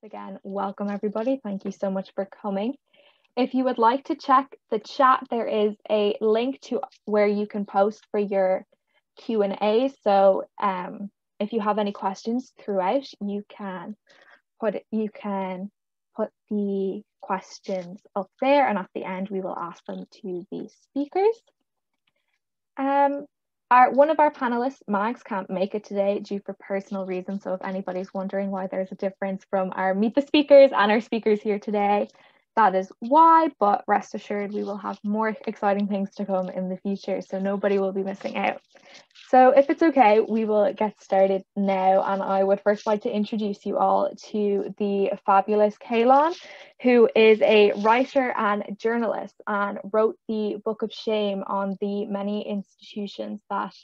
again, welcome everybody. Thank you so much for coming. If you would like to check the chat, there is a link to where you can post for your Q&A. So if you have any questions throughout, you can put the questions up there, and at the end we will ask them to the speakers. One of our panelists, Mags, can't make it today due for personal reasons. So if anybody's wondering why there's a difference from our Meet the Speakers and our speakers here today, that is why. But rest assured, we will have more exciting things to come in the future, so nobody will be missing out. So if it's okay, we will get started now. And I would first like to introduce you all to the fabulous Caelainn, who is a writer and journalist and wrote the Book of Shame on the many institutions that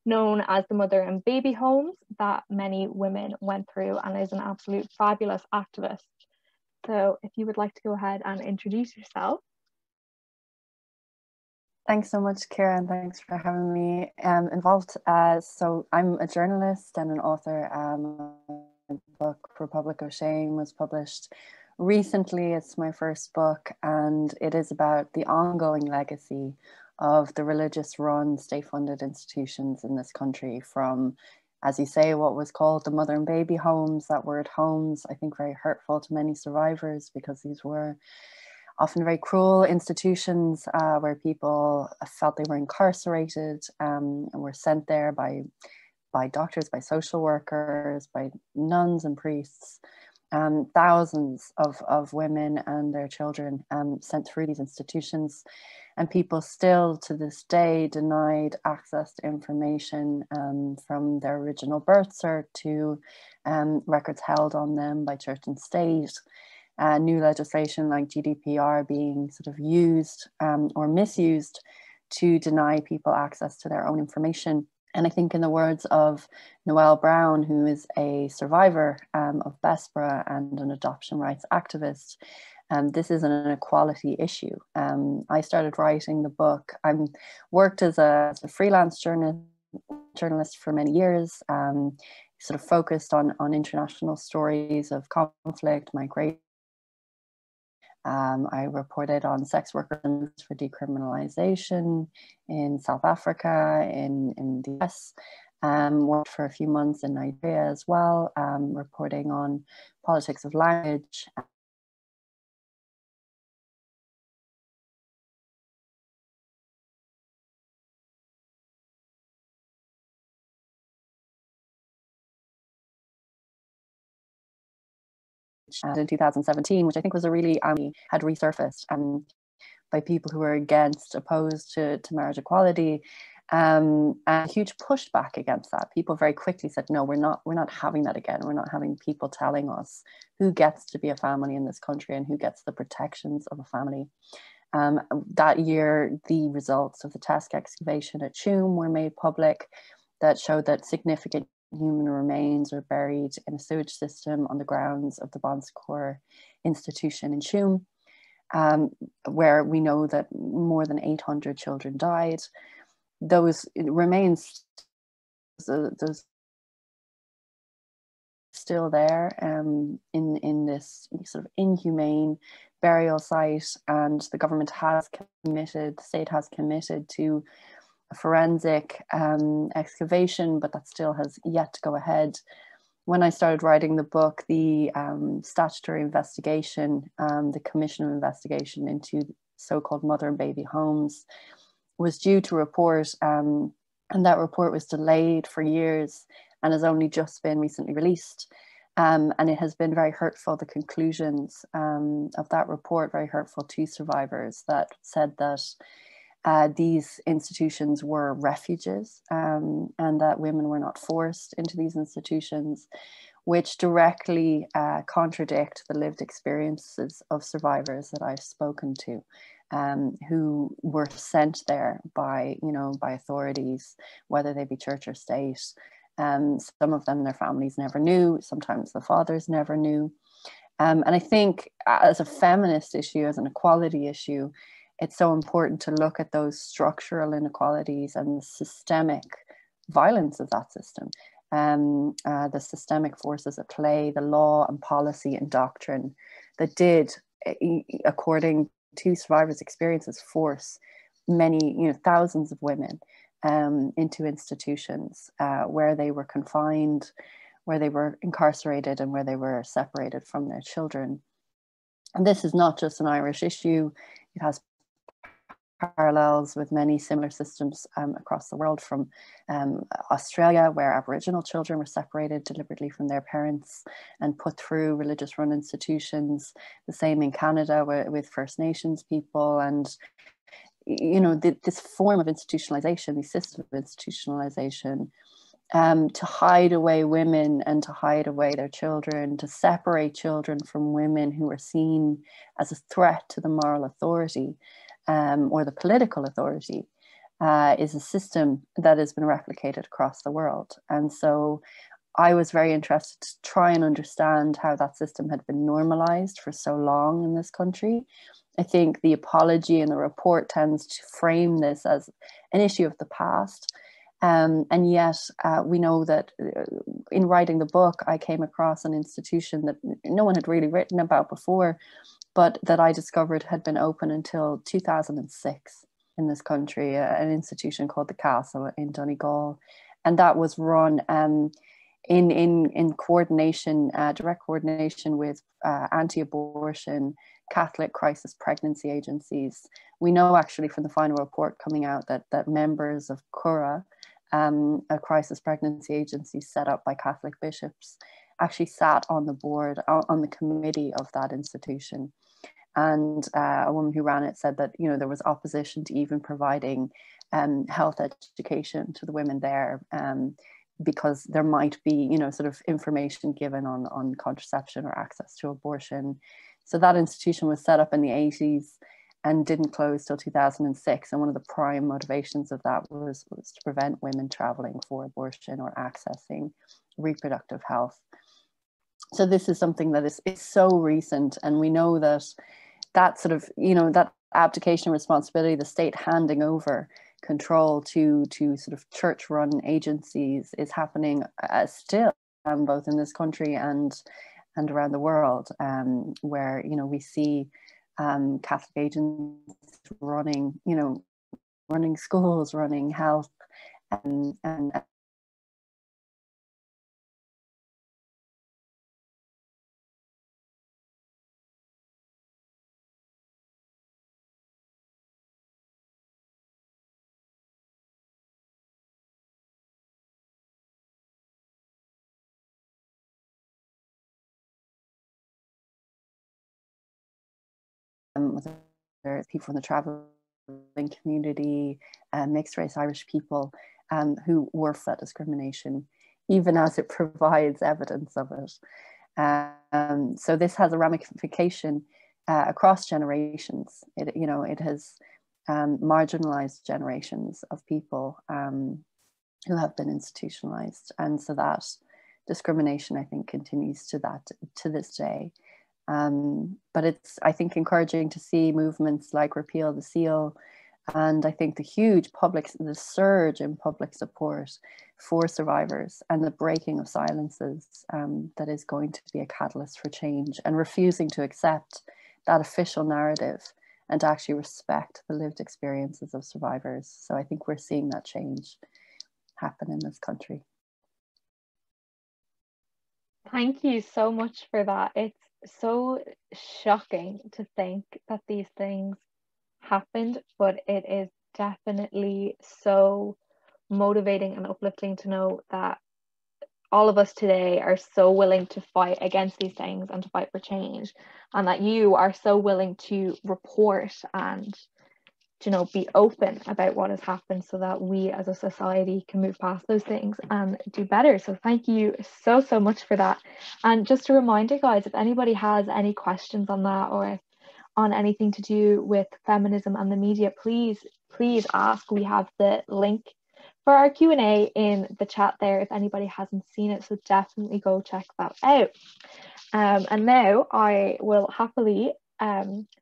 known as the mother and baby homes that many women went through, and is an absolute fabulous activist. So if you would like to go ahead and introduce yourself. Thanks so much, Kira, and thanks for having me involved. So I'm a journalist and an author. My book, Republic of Shame, was published recently. It's my first book, and it is about the ongoing legacy of the religious-run, state-funded institutions in this country from, as you say, what was called the mother and baby homes. That word homes, I think, very hurtful to many survivors, because these were often very cruel institutions where people felt they were incarcerated and were sent there by doctors, by social workers, by nuns and priests. Thousands of women and their children sent through these institutions, and people still to this day denied access to information from their original birth cert to records held on them by church and state. New legislation like GDPR being sort of used or misused to deny people access to their own information. And I think, in the words of Noelle Brown, who is a survivor of BESPRA and an adoption rights activist, this is an equality issue. I started writing the book. I worked as a freelance journalist for many years, sort of focused on international stories of conflict, migration. I reported on sex workers for decriminalization in South Africa, in the US, worked for a few months in Nigeria as well, reporting on politics of language. In 2017, which I think was a really had resurfaced by people who were opposed to marriage equality, and a huge pushback against that. People very quickly said, no, we're not having that again. We're not having people telling us who gets to be a family in this country and who gets the protections of a family. That year, the results of the task excavation at Tuam were made public that showed that significant human remains were buried in a sewage system on the grounds of the Bon Secours institution in Tuam, where we know that more than 800 children died. Those remains, those still there in this sort of inhumane burial site, and the government has committed, the state has committed to forensic excavation, but that still has yet to go ahead. When I started writing the book, the statutory investigation, the commission of investigation into so-called mother and baby homes was due to report, and that report was delayed for years and has only just been recently released. And it has been very hurtful, the conclusions of that report, very hurtful to survivors, that said that these institutions were refuges, and that women were not forced into these institutions, which directly contradict the lived experiences of survivors that I've spoken to, who were sent there by authorities, whether they be church or state. Some of them, their families never knew. Sometimes the fathers never knew. And I think, as a feminist issue, as an equality issue, it's so important to look at those structural inequalities and the systemic violence of that system. the systemic forces at play, the law and policy and doctrine that did, according to survivors' experiences, force many, thousands of women into institutions where they were confined, where they were incarcerated, and where they were separated from their children. And this is not just an Irish issue. It has parallels with many similar systems across the world, from Australia, where Aboriginal children were separated deliberately from their parents and put through religious run institutions. The same in Canada with First Nations people. And this form of institutionalization, these systems of institutionalization, to hide away women and to hide away their children, to separate children from women who are seen as a threat to the moral authority or the political authority, is a system that has been replicated across the world. And so I was very interested to try and understand how that system had been normalized for so long in this country. I think the apology in the report tends to frame this as an issue of the past. And yet we know that in writing the book, I came across an institution that no one had really written about before, but that I discovered had been open until 2006 in this country, an institution called the Castle in Donegal. And that was run in coordination, direct coordination with anti-abortion Catholic crisis pregnancy agencies. We know actually from the final report coming out that members of CURA, a crisis pregnancy agency set up by Catholic bishops, actually sat on the board, on the committee of that institution. And a woman who ran it said that, there was opposition to even providing health education to the women there, because there might be, sort of information given on contraception or access to abortion. So that institution was set up in the 80s and didn't close till 2006. And one of the prime motivations of that was to prevent women traveling for abortion or accessing reproductive health. So this is something that is so recent. And we know that sort of, that abdication of responsibility, the state handing over control to sort of church-run agencies, is happening still, both in this country and around the world, where we see Catholic agents running schools, running health, and there's people in the traveling community, mixed race Irish people, who were for that discrimination, even as it provides evidence of it. So this has a ramification across generations. It has marginalized generations of people who have been institutionalized, and so that discrimination, I think, continues to this day. But it's, I think, encouraging to see movements like Repeal the Seal, and I think the surge in public support for survivors and the breaking of silences, that is going to be a catalyst for change, and refusing to accept that official narrative and to actually respect the lived experiences of survivors. So I think we're seeing that change happen in this country. Thank you so much for that. It's so shocking to think that these things happened, but it is definitely so motivating and uplifting to know that all of us today are so willing to fight against these things and to fight for change, and that you are so willing to report and be open about what has happened, so that we as a society can move past those things and do better. So thank you so much for that. And just a reminder, guys, if anybody has any questions on that or on anything to do with feminism and the media, please ask. We have the link for our Q&A in the chat there if anybody hasn't seen it, so definitely go check that out. And now I will happily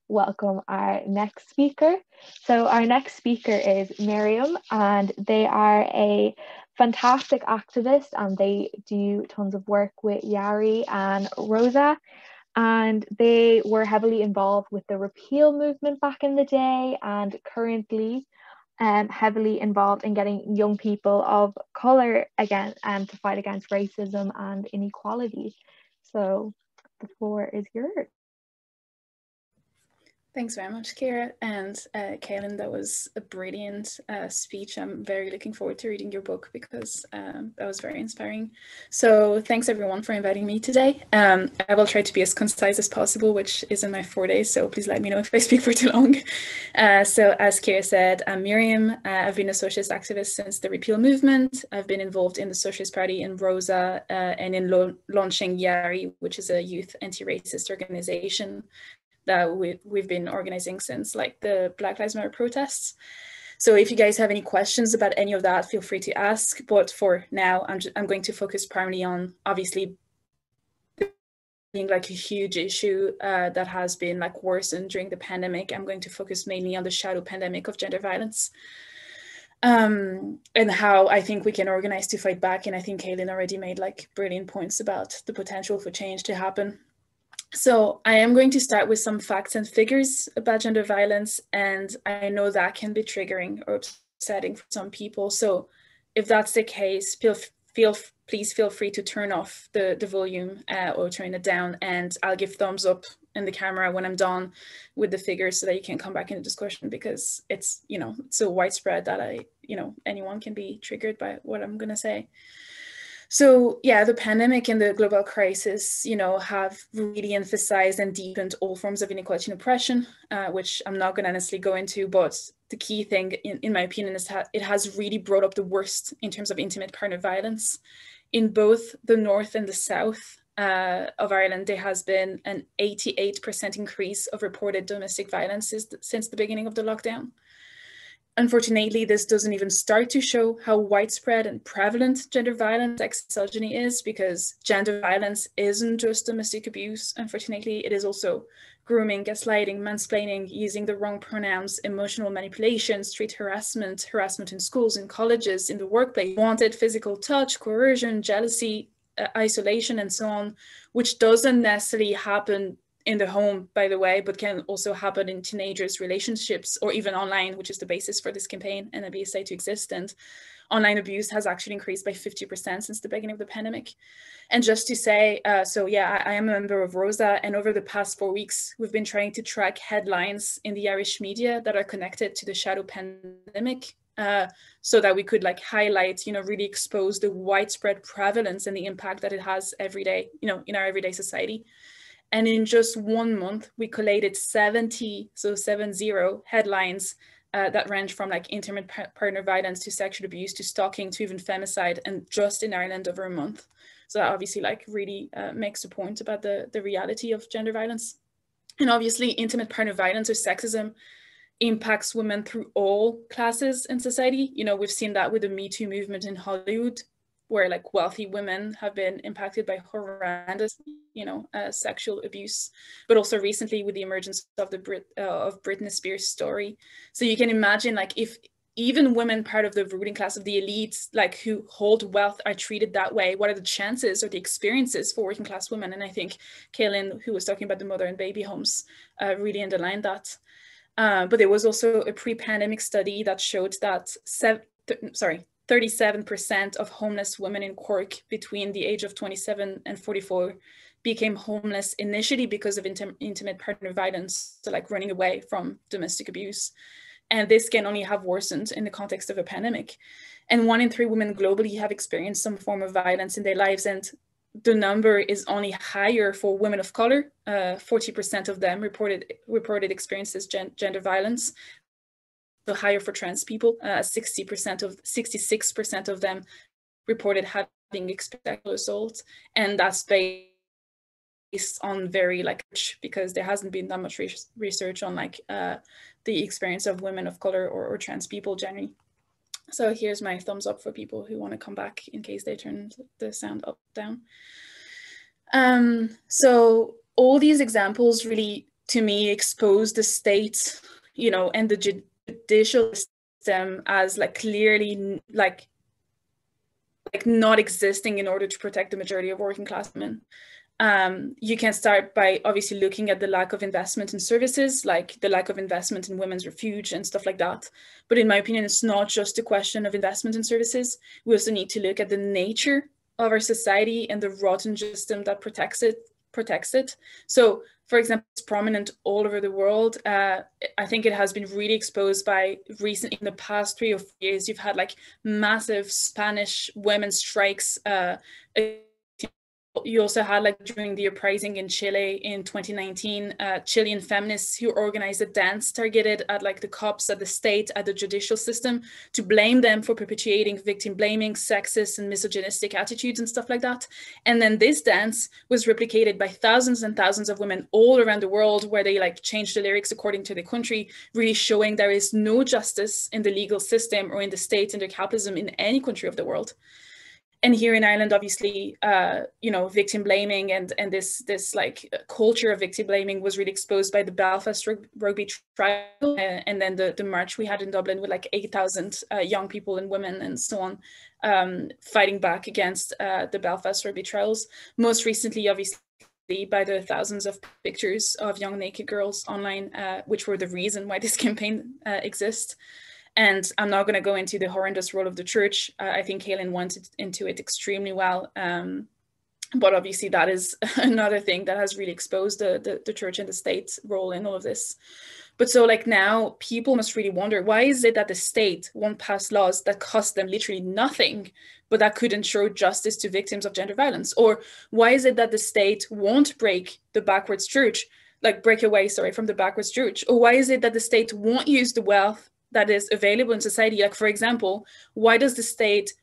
welcome our next speaker. So our next speaker is Miriam, and they are a fantastic activists, and they do tons of work with Yari and Rosa. And they were heavily involved with the repeal movement back in the day, and currently heavily involved in getting young people of colour again to fight against racism and inequality. So the floor is yours. Thanks very much, Ciara. And Caelainn, that was a brilliant speech. I'm very looking forward to reading your book because that was very inspiring. So thanks everyone for inviting me today. I will try to be as concise as possible, which is in my 4 days, so please let me know if I speak for too long. So as Ciara said, I'm Miriam. I've been a socialist activist since the repeal movement. I've been involved in the Socialist Party in Rosa and in launching Yari, which is a youth anti-racist organization that we've been organizing since like the Black Lives Matter protests. So if you guys have any questions about any of that, feel free to ask. But for now, I'm going to focus primarily on obviously being like a huge issue that has been like worsened during the pandemic. I'm going to focus mainly on the shadow pandemic of gender violence and how I think we can organize to fight back. And I think Caelainn already made like brilliant points about the potential for change to happen. So I am going to start with some facts and figures about gender violence, and I know that can be triggering or upsetting for some people. So if that's the case, please feel free to turn off the volume or turn it down, and I'll give thumbs up in the camera when I'm done with the figures so that you can come back in the discussion, because it's, you know, so widespread that anyone can be triggered by what I'm going to say. So yeah, the pandemic and the global crisis, have really emphasized and deepened all forms of inequality and oppression, which I'm not going to necessarily go into, but the key thing, in my opinion, is that it has really brought up the worst in terms of intimate partner violence. In both the north and the south of Ireland, there has been an 88% increase of reported domestic violence since the beginning of the lockdown. Unfortunately, this doesn't even start to show how widespread and prevalent gender violence, like misogyny, is, because gender violence isn't just domestic abuse. Unfortunately, it is also grooming, gaslighting, mansplaining, using the wrong pronouns, emotional manipulation, street harassment, harassment in schools, in colleges, in the workplace, wanted physical touch, coercion, jealousy, isolation, and so on, which doesn't necessarily happen in the home, by the way, but can also happen in teenagers' relationships or even online, which is the basis for this campaign and IBSA to exist. And online abuse has actually increased by 50% since the beginning of the pandemic. And just to say, I am a member of Rosa, and over the past 4 weeks, we've been trying to track headlines in the Irish media that are connected to the shadow pandemic, so that we could highlight, really expose the widespread prevalence and the impact that it has every day, in our everyday society. And in just 1 month, we collated 70 headlines that range from intimate partner violence to sexual abuse to stalking to even femicide, and just in Ireland over a month. So that obviously really makes a point about the reality of gender violence. And obviously intimate partner violence or sexism impacts women through all classes in society. We've seen that with the Me Too movement in Hollywood, where wealthy women have been impacted by horrendous, sexual abuse, but also recently with the emergence of of Britney Spears' story. So you can imagine if even women part of the ruling class of the elites, who hold wealth, are treated that way, what are the chances or the experiences for working class women? And I think Caelainn, who was talking about the mother and baby homes, really underlined that. But there was also a pre-pandemic study that showed that 37% of homeless women in Cork between the age of 27 and 44 became homeless initially because of intimate partner violence, so running away from domestic abuse. And this can only have worsened in the context of a pandemic. And 1 in 3 women globally have experienced some form of violence in their lives. And the number is only higher for women of color. 40% of them reported experiences gender violence. So higher for trans people, 66% of them reported having experienced sexual assault, and that's based on very because there hasn't been that much research on the experience of women of color or trans people generally. So here's my thumbs up for people who want to come back in case they turn the sound up down. So all these examples really, to me, expose the state, and the judicial system as clearly like not existing in order to protect the majority of working class women. You can start by obviously looking at the lack of investment in services, like the lack of investment in women's refuge and stuff like that. But in my opinion, it's not just a question of investment in services. We also need to look at the nature of our society and the rotten system that protects it. So, for example, it's prominent all over the world. I think it has been really exposed by in the past 3 or 4 years. You've had like massive Spanish women's strikes. You also had, like, during the uprising in Chile in 2019, Chilean feminists who organized a dance targeted at like the cops, at the state, at the judicial system, to blame them for perpetuating victim blaming, sexist and misogynistic attitudes and stuff like that. And then this dance was replicated by thousands and thousands of women all around the world, where they like changed the lyrics according to the country, really showing there is no justice in the legal system or in the state under capitalism in any country of the world. And here in Ireland, obviously, victim blaming and this like culture of victim blaming was really exposed by the Belfast rugby trial, and then the march we had in Dublin with like 8,000 young people and women and so on, fighting back against the Belfast rugby trials. Most recently, obviously, by the thousands of pictures of young naked girls online, which were the reason why this campaign exists. And I'm not going to go into the horrendous role of the church. I think Caelainn went into it extremely well. But obviously that is another thing that has really exposed the church and the state's role in all of this. But so like now people must really wonder, why is it that the state won't pass laws that cost them literally nothing, but that could ensure justice to victims of gender violence? Or why is it that the state won't break away from the backwards church? Or why is it that the state won't use the wealth that is available in society? Like, for example, why does the state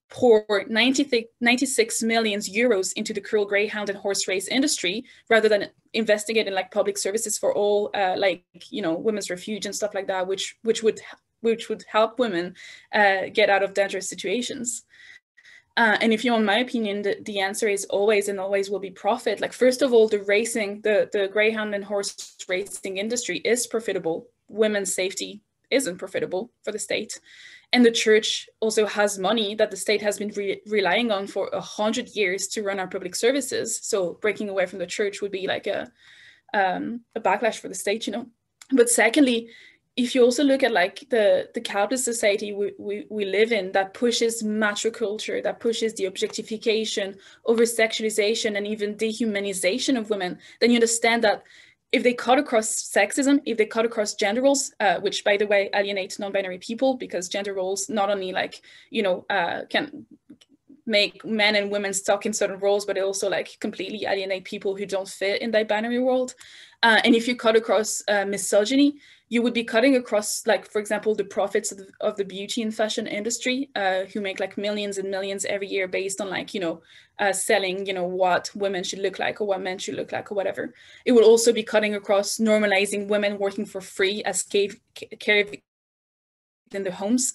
pour 96 million euros into the cruel greyhound and horse race industry rather than investing it in like public services for all, women's refuge and stuff like that, which would help women get out of dangerous situations? And if you want my opinion, the answer is always and always will be profit. Like, first of all, the greyhound and horse racing industry is profitable. Women's safety isn't profitable for the state. And the church also has money that the state has been relying on for 100 years to run our public services. So breaking away from the church would be like a backlash for the state, you know. But secondly, if you also look at like the capitalist society we live in, that pushes macho culture, that pushes the objectification, over-sexualization, and even dehumanization of women, then you understand that if they cut across sexism, if they cut across gender roles, which, by the way, alienate non-binary people, because gender roles not only can make men and women stuck in certain roles, but it also like completely alienate people who don't fit in that binary world. And if you cut across misogyny, you would be cutting across, like, for example, the profits of the beauty and fashion industry, who make like millions and millions every year based on like, selling, what women should look like or what men should look like or whatever. It would also be cutting across normalizing women working for free as care in their homes,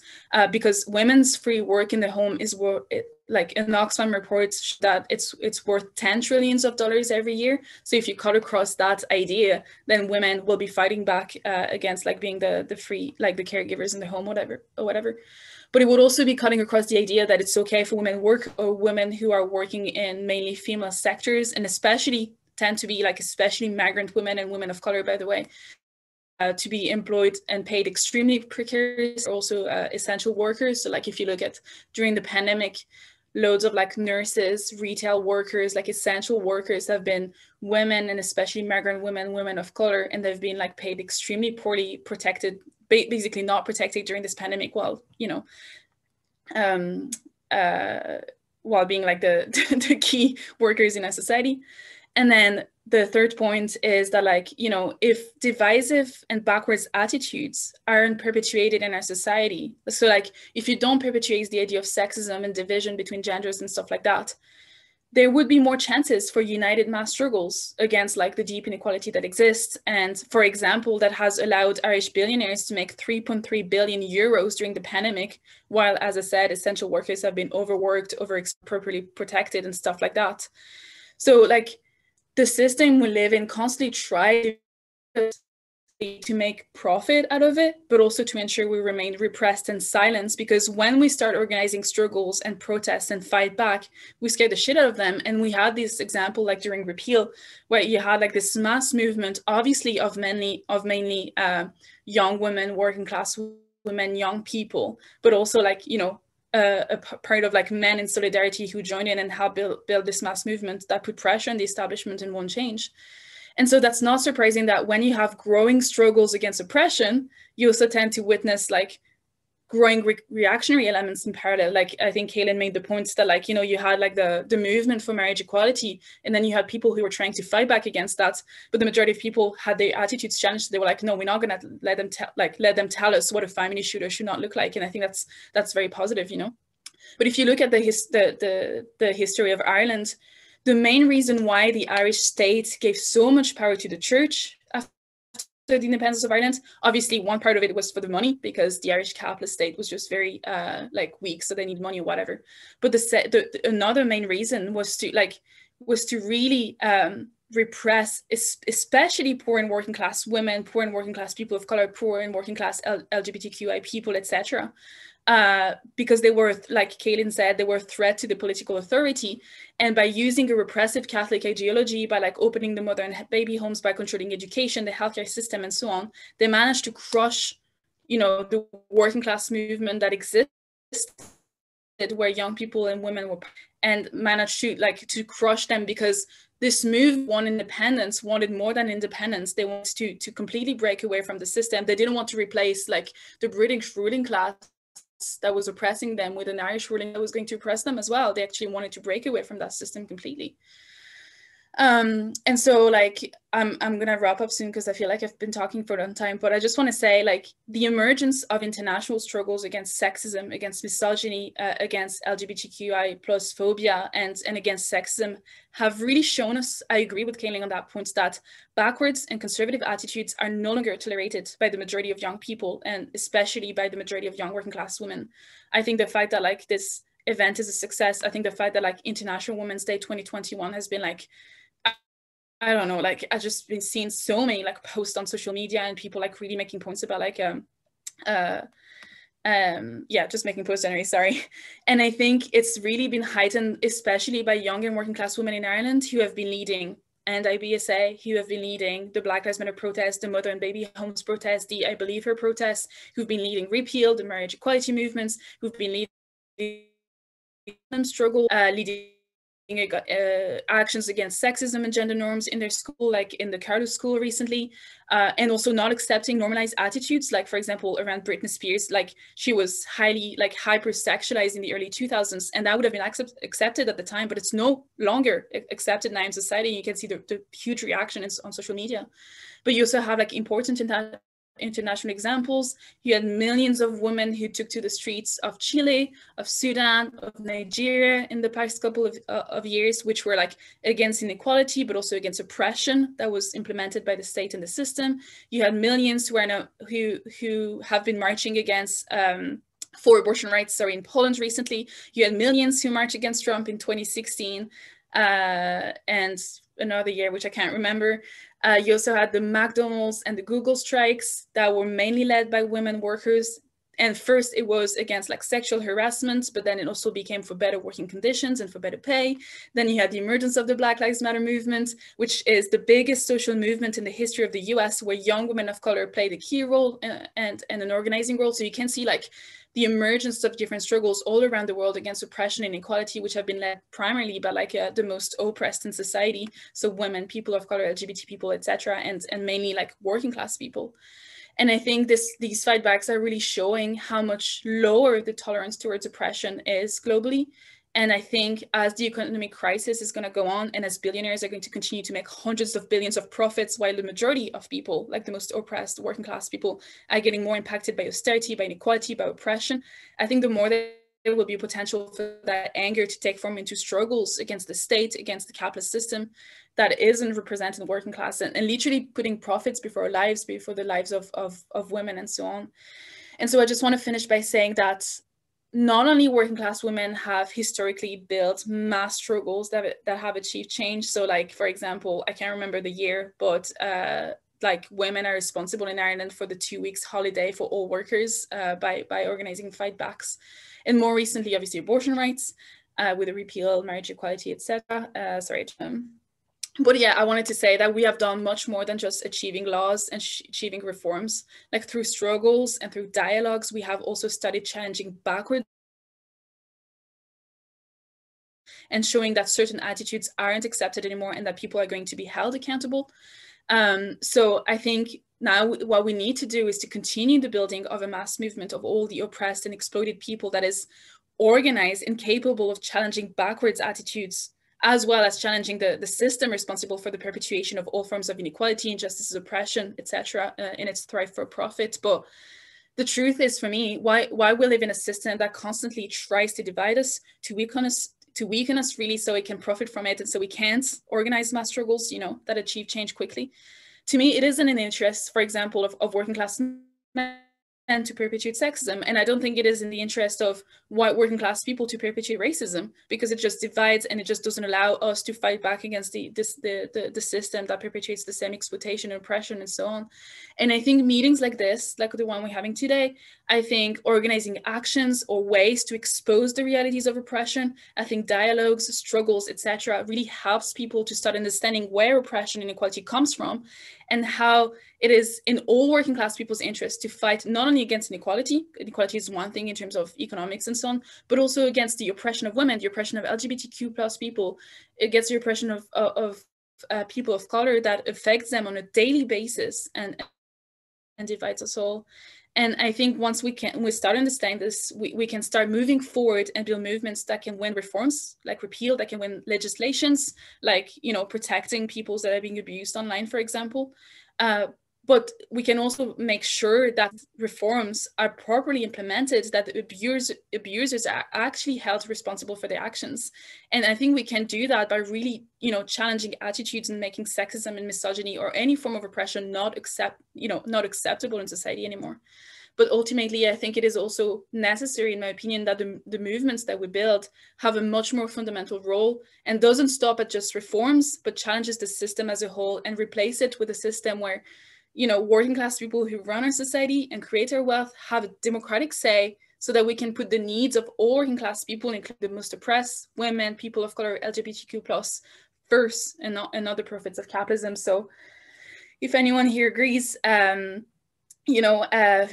because women's free work in the home is worth, like an Oxfam report that it's worth $10 trillion every year. So if you cut across that idea, then women will be fighting back against like being the free, like the caregivers in the home, whatever. But it would also be cutting across the idea that it's okay for women work, or women who are working in mainly female sectors, and especially tend to be like especially migrant women and women of color, by the way, to be employed and paid extremely precarious, also essential workers. So like if you look at during the pandemic, loads of like nurses, retail workers, like essential workers have been women, and especially migrant women of color, and they've been like paid extremely poorly, protected, basically not protected during this pandemic, while while being like the key workers in our society. And then the third point is that, like, if divisive and backwards attitudes aren't perpetuated in our society, so like if you don't perpetuate the idea of sexism and division between genders and stuff like that, there would be more chances for united mass struggles against like the deep inequality that exists. And for example, that has allowed Irish billionaires to make 3.3 billion euros during the pandemic, while, as I said, essential workers have been overworked, properly protected and stuff like that. So like, the system we live in constantly tries to make profit out of it, but also to ensure we remain repressed and silenced, because when we start organizing struggles and protests and fight back, we scare the shit out of them. And we had this example like during repeal, where you had like this mass movement, obviously of mainly young women, working class women, young people, but also like, you know, a part of like men in solidarity who joined in and helped build this mass movement that put pressure on the establishment and won't change. And so that's not surprising that when you have growing struggles against oppression, you also tend to witness like growing reactionary elements in parallel. Like I think Caelainn made the point that like, you know, you had like the movement for marriage equality, and then you had people who were trying to fight back against that. But the majority of people had their attitudes challenged. They were like, no, we're not going to let them tell us what a family should or should not look like. And I think that's very positive, you know. But if you look at the history of Ireland, the main reason why the Irish state gave so much power to the church after the independence of Ireland, obviously one part of it was for the money, because the Irish capitalist state was just very like weak, so they need money or whatever. But another main reason was to really repress, especially poor and working class women, poor and working class people of color, poor and working class LGBTQI people, etc. Because they were, like Caelainn said, they were a threat to the political authority. And by using a repressive Catholic ideology, by like opening the mother and baby homes, by controlling education, the healthcare system, and so on, they managed to crush, you know, the working class movement that existed, where young people and women were, and managed to crush them, because this move wanted more than independence. They wanted to completely break away from the system. They didn't want to replace like the British ruling class that was oppressing them with an Irish ruling that was going to oppress them as well. They actually wanted to break away from that system completely. And so like I'm gonna wrap up soon because I feel like I've been talking for a long time, but I just want to say like the emergence of international struggles against sexism, against misogyny, against LGBTQI plus phobia, and against sexism have really shown us, I agree with Caelainn on that point, that backwards and conservative attitudes are no longer tolerated by the majority of young people, and especially by the majority of young working class women. I think the fact that like this event is a success, I think the fact that like International Women's Day 2021 has been like, I don't know, like I've just been seeing so many like posts on social media and people like really making points about like just making posts anyway, sorry. And I think it's really been heightened, especially by young and working class women in Ireland who have been leading, and IBSA, who have been leading the Black Lives Matter protest, the mother and baby homes protest, the I Believe Her protest, who've been leading repeal, the marriage equality movements, who've been leading struggle, leading actions against sexism and gender norms in their school, like in the Carlos school recently, and also not accepting normalized attitudes, like for example around Britney Spears, like she was highly like hypersexualized in the early 2000s, and that would have been accepted at the time, but it's no longer accepted now in society. You can see the huge reaction on social media. But you also have like important international examples. You had millions of women who took to the streets of Chile, of Sudan, of Nigeria in the past couple of years, which were like against inequality, but also against oppression that was implemented by the state and the system. You had millions who have been marching against for abortion rights, in Poland recently. You had millions who marched against Trump in 2016, and another year, which I can't remember. You also had the McDonald's and the Google strikes that were mainly led by women workers. And first it was against like sexual harassment, but then it also became for better working conditions and for better pay. Then you had the emergence of the Black Lives Matter movement, which is the biggest social movement in the history of the US, where young women of color played a key role and an organizing role. So you can see like the emergence of different struggles all around the world against oppression and inequality, which have been led primarily by like the most oppressed in society. So women, people of color, LGBT people, etc., and mainly like working class people. And I think these fightbacks are really showing how much lower the tolerance towards oppression is globally. And I think as the economic crisis is going to go on, and as billionaires are going to continue to make hundreds of billions of profits, while the majority of people, like the most oppressed working class people, are getting more impacted by austerity, by inequality, by oppression, I think the more there will be potential for that anger to take form into struggles against the state, against the capitalist system that isn't representing the working class, and literally putting profits before lives, before the lives of women and so on. And so I just want to finish by saying that not only working class women have historically built mass struggles that have achieved change. So like, for example, I can't remember the year, but like women are responsible in Ireland for the 2 weeks holiday for all workers by organising fight backs. And more recently, obviously, abortion rights with the repeal, marriage equality, etc. But yeah, I wanted to say that we have done much more than just achieving laws and achieving reforms. Like through struggles and through dialogues, we have also started challenging backwards and showing that certain attitudes aren't accepted anymore and that people are going to be held accountable. So I think now what we need to do is to continue the building of a mass movement of all the oppressed and exploited people that is organized and capable of challenging backwards attitudes, as well as challenging the system responsible for the perpetuation of all forms of inequality, injustice, oppression, etc., in its thrive for profit. But the truth is, for me, why we live in a system that constantly tries to divide us, to weaken us really, so it can profit from it, and so we can't organize mass struggles, you know, that achieve change quickly. To me, it isn't in the interest, for example, of working class men to perpetuate sexism, and I don't think it is in the interest of white working class people to perpetuate racism, because it just divides and it just doesn't allow us to fight back against the system that perpetuates the same exploitation and oppression and so on. And I think meetings like this, like the one we're having today, I think organizing actions or ways to expose the realities of oppression, I think dialogues, struggles, etc., really helps people to start understanding where oppression and inequality comes from, and how it is in all working class people's interest to fight not only against inequality is one thing in terms of economics and so on, but also against the oppression of women, the oppression of LGBTQ plus people, against the oppression of people of color that affects them on a daily basis and divides us all. And I think once we start understanding this, we can start moving forward and build movements that can win reforms, like repeal, that can win legislations, like, you know, protecting people that are being abused online, for example. But we can also make sure that reforms are properly implemented, that the abusers are actually held responsible for their actions. And I think we can do that by really, you know, challenging attitudes and making sexism and misogyny or any form of oppression not acceptable in society anymore. But ultimately, I think it is also necessary, in my opinion, that the movements that we build have a much more fundamental role and doesn't stop at just reforms, but challenges the system as a whole and replace it with a system where, you know, working class people who run our society and create our wealth have a democratic say, so that we can put the needs of all working class people, including the most oppressed, women, people of color, LGBTQ plus, first, and not the profits of capitalism. So if anyone here agrees, you know,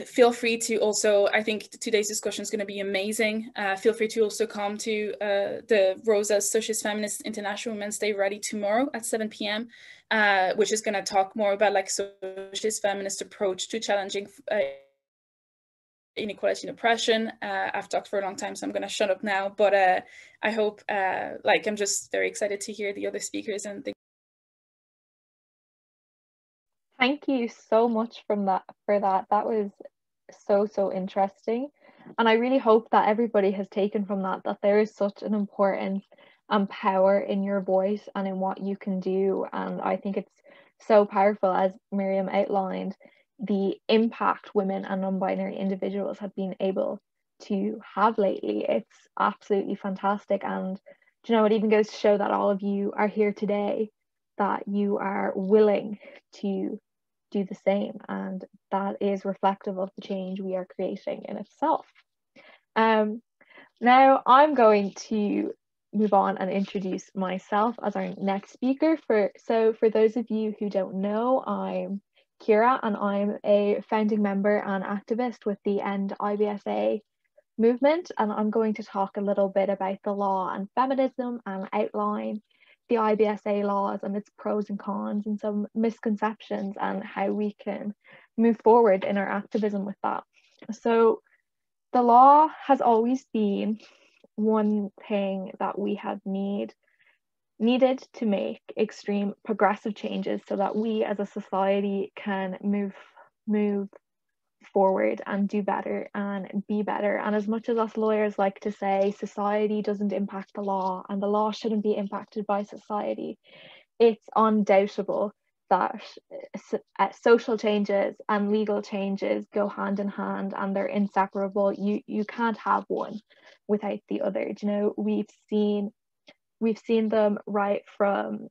feel free to also, I think today's discussion is going to be amazing. Feel free to also come to the Rosa's Socialist Feminist International Women's Day rally tomorrow at 7 p.m., which is going to talk more about like socialist feminist approach to challenging inequality and oppression. I've talked for a long time, so I'm going to shut up now. But I hope, like, I'm just very excited to hear the other speakers and think. Thank you so much for that. That was so interesting. And I really hope that everybody has taken from that there is such an importance and power in your voice and in what you can do. And I think it's so powerful, as Miriam outlined, the impact women and non-binary individuals have been able to have lately. It's absolutely fantastic. And you know, it even goes to show that all of you are here today, that you are willing to do the same, and that is reflective of the change we are creating in itself. Now I'm going to move on and introduce myself as our next speaker. So for those of you who don't know, I'm Ciara, and I'm a founding member and activist with the End IBSA movement, and I'm going to talk a little bit about the law and feminism and outline the IBSA laws and its pros and cons and some misconceptions and how we can move forward in our activism with that. So the law has always been one thing that we have needed to make extreme progressive changes so that we as a society can move forward and do better and be better. And as much as us lawyers like to say society doesn't impact the law and the law shouldn't be impacted by society, it's undoubtable that social changes and legal changes go hand in hand and they're inseparable. You can't have one without the other. You know, we've seen them right from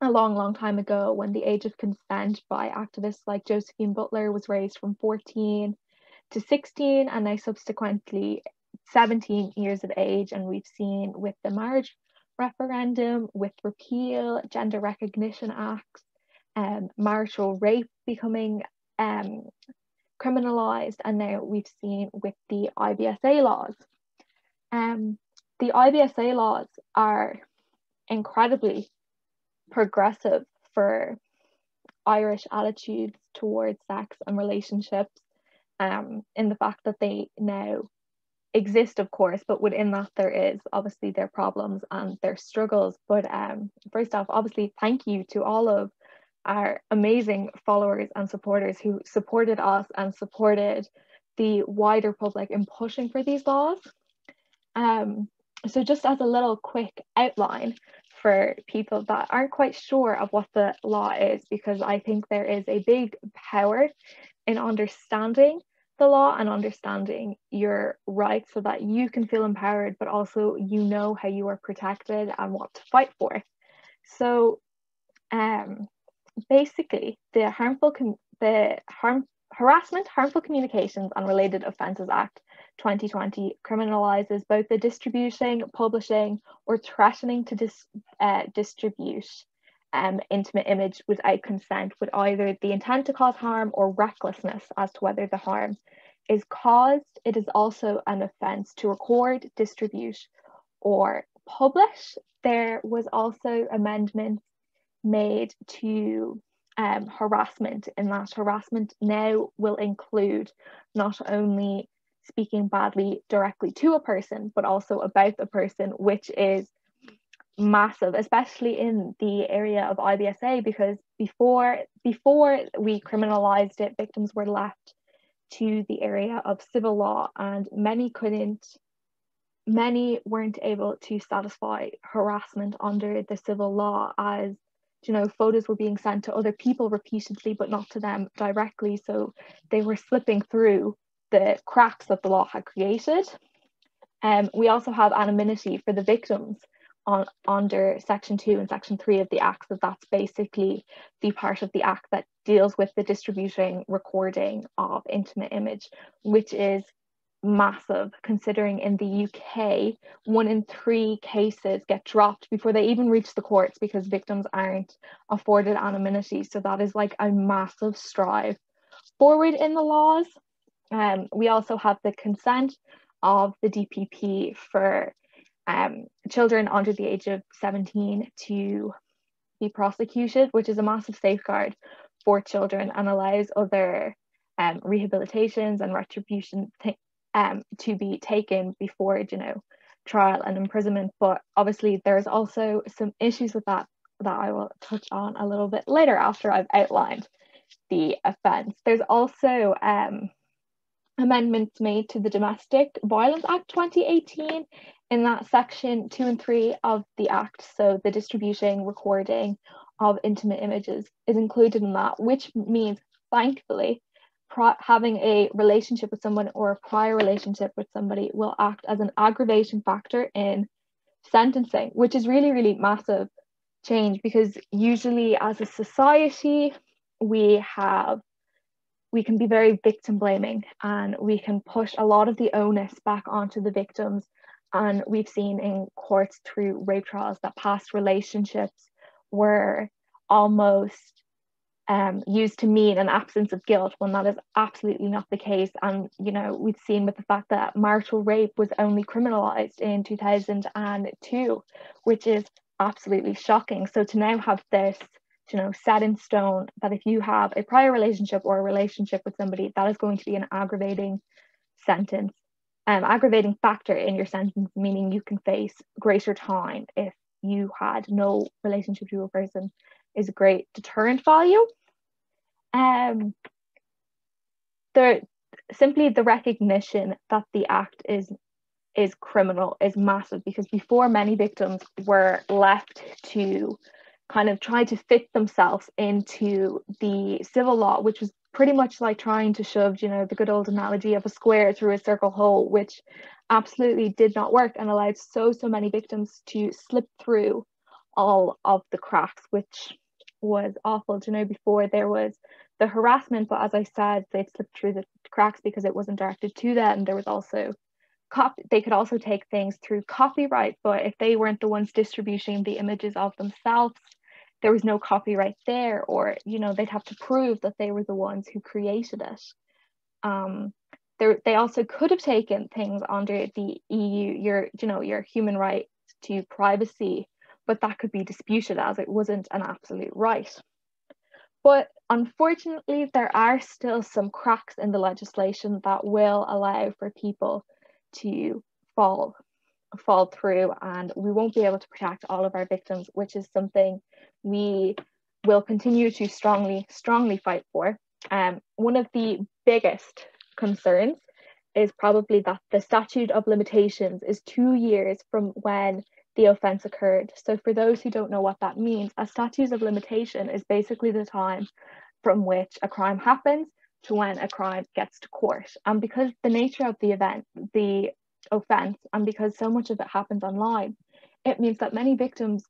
a long time ago, when the age of consent by activists like Josephine Butler was raised from 14 to 16, and now subsequently 17 years of age. And we've seen with the marriage referendum, with repeal, gender recognition acts, marital rape becoming criminalised, and now we've seen with the IBSA laws. The IBSA laws are incredibly progressive for Irish attitudes towards sex and relationships, in the fact that they now exist, of course, but within that there is obviously their problems and their struggles. But first off, obviously, thank you to all of our amazing followers and supporters who supported us and supported the wider public in pushing for these laws. So just as a little quick outline for people that aren't quite sure of what the law is, because I think there is a big power in understanding the law and understanding your rights so that you can feel empowered, but also you know how you are protected and what to fight for. So basically, the Harassment, Harmful Communications and Related Offences Act 2020 criminalises both the distributing, publishing, or threatening to distribute intimate image without consent, with either the intent to cause harm or recklessness as to whether the harm is caused. It is also an offence to record, distribute, or publish. There was also amendments made to harassment, in that harassment now will include not only speaking badly directly to a person, but also about the person, which is massive, especially in the area of IBSA, because before we criminalized it, victims were left to the area of civil law, and many weren't able to satisfy harassment under the civil law, as you know, photos were being sent to other people repeatedly, but not to them directly. So they were slipping through the cracks that the law had created. We also have anonymity for the victims under Section 2 and Section 3 of the Act. So that's basically the part of the Act that deals with the distributing, recording of intimate image, which is massive, considering in the UK 1 in 3 cases get dropped before they even reach the courts because victims aren't afforded anonymity. So that is like a massive stride forward in the laws. We also have the consent of the DPP for children under the age of 17 to be prosecuted, which is a massive safeguard for children and allows other rehabilitations and retribution to be taken before, you know, trial and imprisonment. But obviously there's also some issues with that I will touch on a little bit later after I've outlined the offence. There's also amendments made to the Domestic Violence Act 2018 in that Section 2 and 3 of the Act. So the distributing, recording of intimate images is included in that, which means, thankfully, having a relationship with someone or a prior relationship with somebody will act as an aggravation factor in sentencing, which is really, really massive change, because usually as a society we can be very victim blaming and we can push a lot of the onus back onto the victims. And we've seen in courts through rape trials that past relationships were almost used to mean an absence of guilt, when that is absolutely not the case. And you know, we've seen with the fact that marital rape was only criminalized in 2002, which is absolutely shocking. So to now have this, you know, set in stone that if you have a prior relationship or a relationship with somebody, that is going to be an aggravating sentence, aggravating factor in your sentence, meaning you can face greater time if you had no relationship to a person, is a great deterrent value. Simply the recognition that the act is criminal is massive, because before many victims were left to kind of try to fit themselves into the civil law, which was pretty much like trying to shove, you know, the good old analogy of a square through a circle hole, which absolutely did not work and allowed so many victims to slip through all of the cracks, which was awful. You know, before there was the harassment, but as I said, they'd slipped through the cracks because it wasn't directed to them. There was also they could also take things through copyright, but if they weren't the ones distributing the images of themselves, there was no copyright there, or, you know, they'd have to prove that they were the ones who created it. They also could have taken things under the EU, your human right to privacy, but that could be disputed as it wasn't an absolute right. But unfortunately, there are still some cracks in the legislation that will allow for people to fall through, and we won't be able to protect all of our victims, which is something we will continue to strongly fight for. One of the biggest concerns is probably that the statute of limitations is 2 years from when the offence occurred. So for those who don't know what that means, a statute of limitation is basically the time from which a crime happens to when a crime gets to court. And because the nature of the offence, and because so much of it happens online, it means that many victims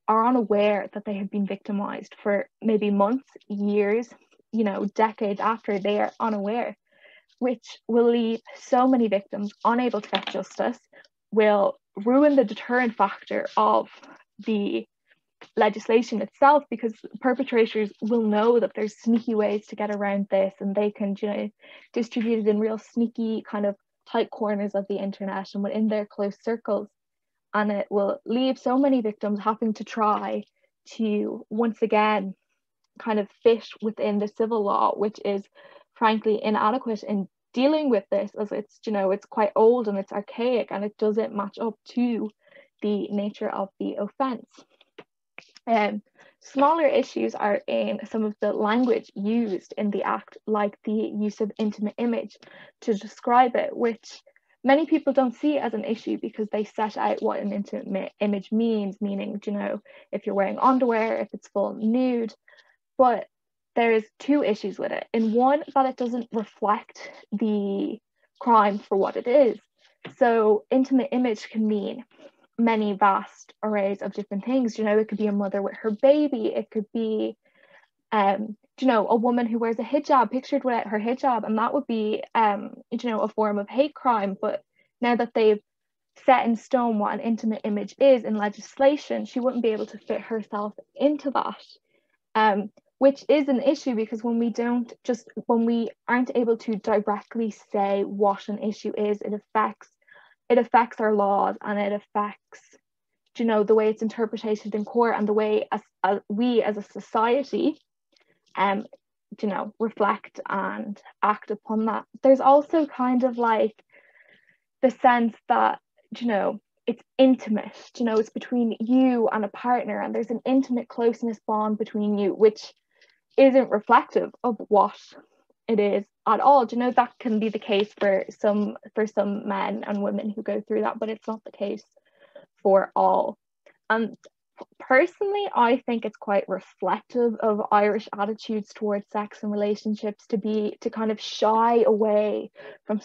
are unaware that they have been victimized for maybe months, years, you know, decades after. They are unaware, which will leave so many victims unable to get justice, will ruin the deterrent factor of the legislation itself, because perpetrators will know that there's sneaky ways to get around this, and they can, you know, distribute it in real sneaky kind of tight corners of the internet and within their close circles. And it will leave so many victims having to try to once again kind of fit within the civil law, which is frankly inadequate in dealing with this, as it's, you know, it's quite old and it's archaic and it doesn't match up to the nature of the offence. Smaller issues are in some of the language used in the act, like the use of intimate image to describe it, which many people don't see as an issue because they set out what an intimate image means, meaning, you know, if you're wearing underwear, if it's full nude. But there's two issues with it. In one, that it doesn't reflect the crime for what it is. So intimate image can mean many vast arrays of different things. You know, it could be a mother with her baby. It could be, you know, a woman who wears a hijab pictured without her hijab, and that would be, you know, a form of hate crime. But now that they've set in stone what an intimate image is in legislation, she wouldn't be able to fit herself into that, which is an issue, because when we aren't able to directly say what an issue is, it affects our laws, and it affects, you know, the way it's interpreted in court, and the way we as a society, you know, reflect and act upon that. There's also kind of like the sense that, you know, it's intimate, you know, it's between you and a partner, and there's an intimate closeness bond between you, which isn't reflective of what it is at all. Do you know, that can be the case for some men and women who go through that, but it's not the case for all. And personally, I think it's quite reflective of Irish attitudes towards sex and relationships to kind of shy away from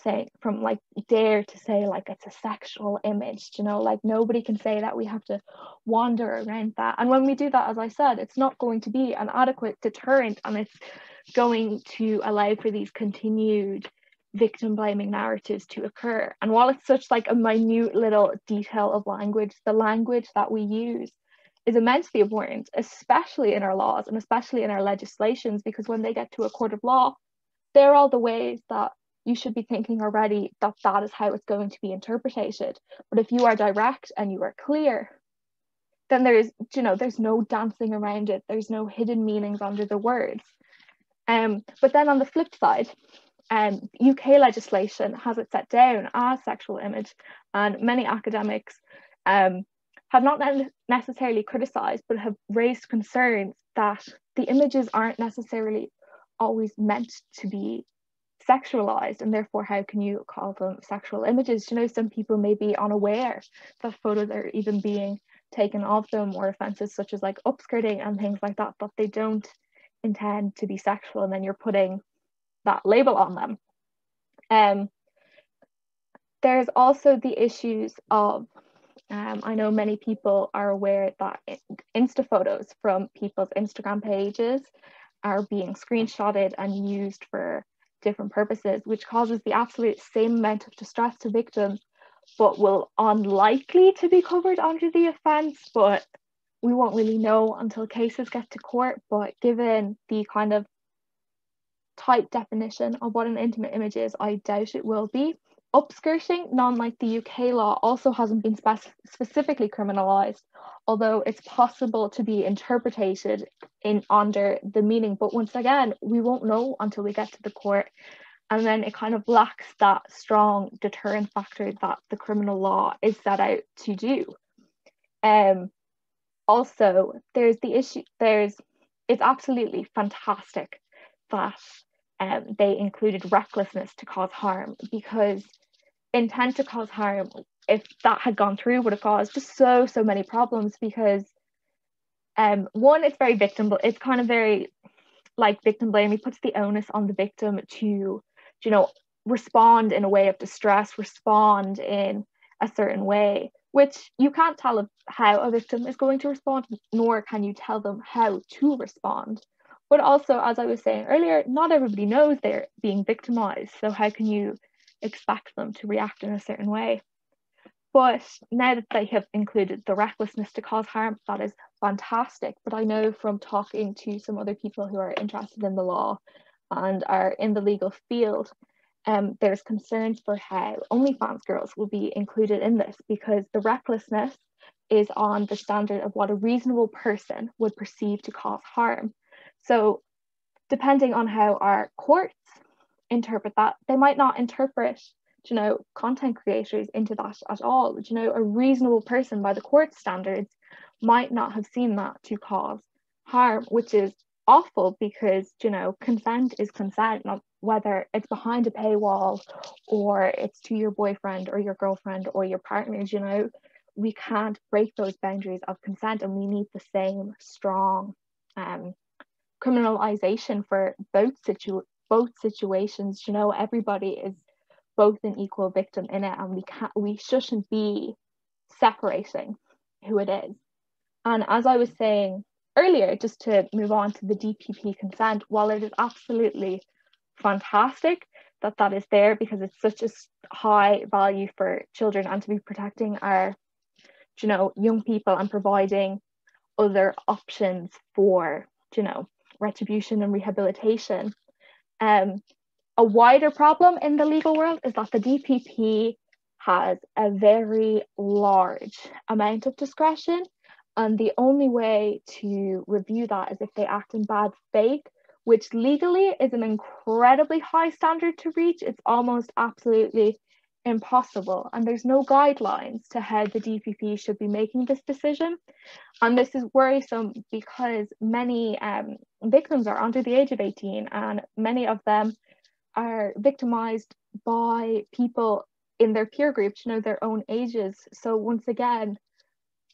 dare to say like it's a sexual image, you know, like nobody can say that. We have to wander around that, and when we do that, as I said, it's not going to be an adequate deterrent, and it's going to allow for these continued victim blaming narratives to occur. And while it's such like a minute little detail of language, the language that we use is immensely important, especially in our laws and especially in our legislations, because when they get to a court of law, they're all the ways that you should be thinking already that that is how it's going to be interpreted. But if you are direct and you are clear, then there's no dancing around it. There's no hidden meanings under the words. But then on the flip side, UK legislation has it set down as sexual image, and many academics have not necessarily criticised, but have raised concerns that the images aren't necessarily always meant to be sexualized, and therefore how can you call them sexual images? You know, some people may be unaware that photos are even being taken of them, or offences such as like upskirting and things like that they don't intend to be sexual, and then you're putting that label on them. There's also the issues of I know many people are aware that Insta photos from people's Instagram pages are being screenshotted and used for different purposes, which causes the absolute same amount of distress to victims, but will unlikely to be covered under the offence. But we won't really know until cases get to court. But given the kind of tight definition of what an intimate image is, I doubt it will be. Upskirting, non-like the UK law, also hasn't been specifically criminalised, although it's possible to be interpreted in under the meaning. But once again, we won't know until we get to the court, and then it kind of lacks that strong deterrent factor that the criminal law is set out to do. Also, there's the issue. It's absolutely fantastic that they included recklessness to cause harm, because intent to cause harm, if that had gone through, would have caused just so many problems, because one, it's very victim, it's kind of very like victim blame. It puts the onus on the victim to, you know, respond in a way of distress, respond in a certain way, which you can't tell how a victim is going to respond, nor can you tell them how to respond. But also, as I was saying earlier, not everybody knows they're being victimized, so how can you expect them to react in a certain way? But now that they have included the recklessness to cause harm, that is fantastic. But I know from talking to some other people who are interested in the law and are in the legal field, there's concerns for how OnlyFans girls will be included in this, because the recklessness is on the standard of what a reasonable person would perceive to cause harm. So depending on how our courts interpret that, they might not interpret, you know, content creators into that at all. You know, a reasonable person by the court standards might not have seen that to cause harm, which is awful, because, you know, consent is consent, not whether it's behind a paywall or it's to your boyfriend or your girlfriend or your partners. You know, we can't break those boundaries of consent, and we need the same strong criminalization for both situations. You know, everybody is both an equal victim in it, and we shouldn't be separating who it is. And as I was saying earlier, just to move on to the DPP consent, while it is absolutely fantastic that that is there, because it's such a high value for children, and to be protecting our, you know, young people and providing other options for, you know, retribution and rehabilitation. A wider problem in the legal world is that the DPP has a very large amount of discretion, and the only way to review that is if they act in bad faith, which legally is an incredibly high standard to reach. It's almost absolutely impossible, and there's no guidelines to how the DPP should be making this decision. And this is worrisome because many victims are under the age of 18, and many of them are victimized by people in their peer groups, you know, their own ages. So once again,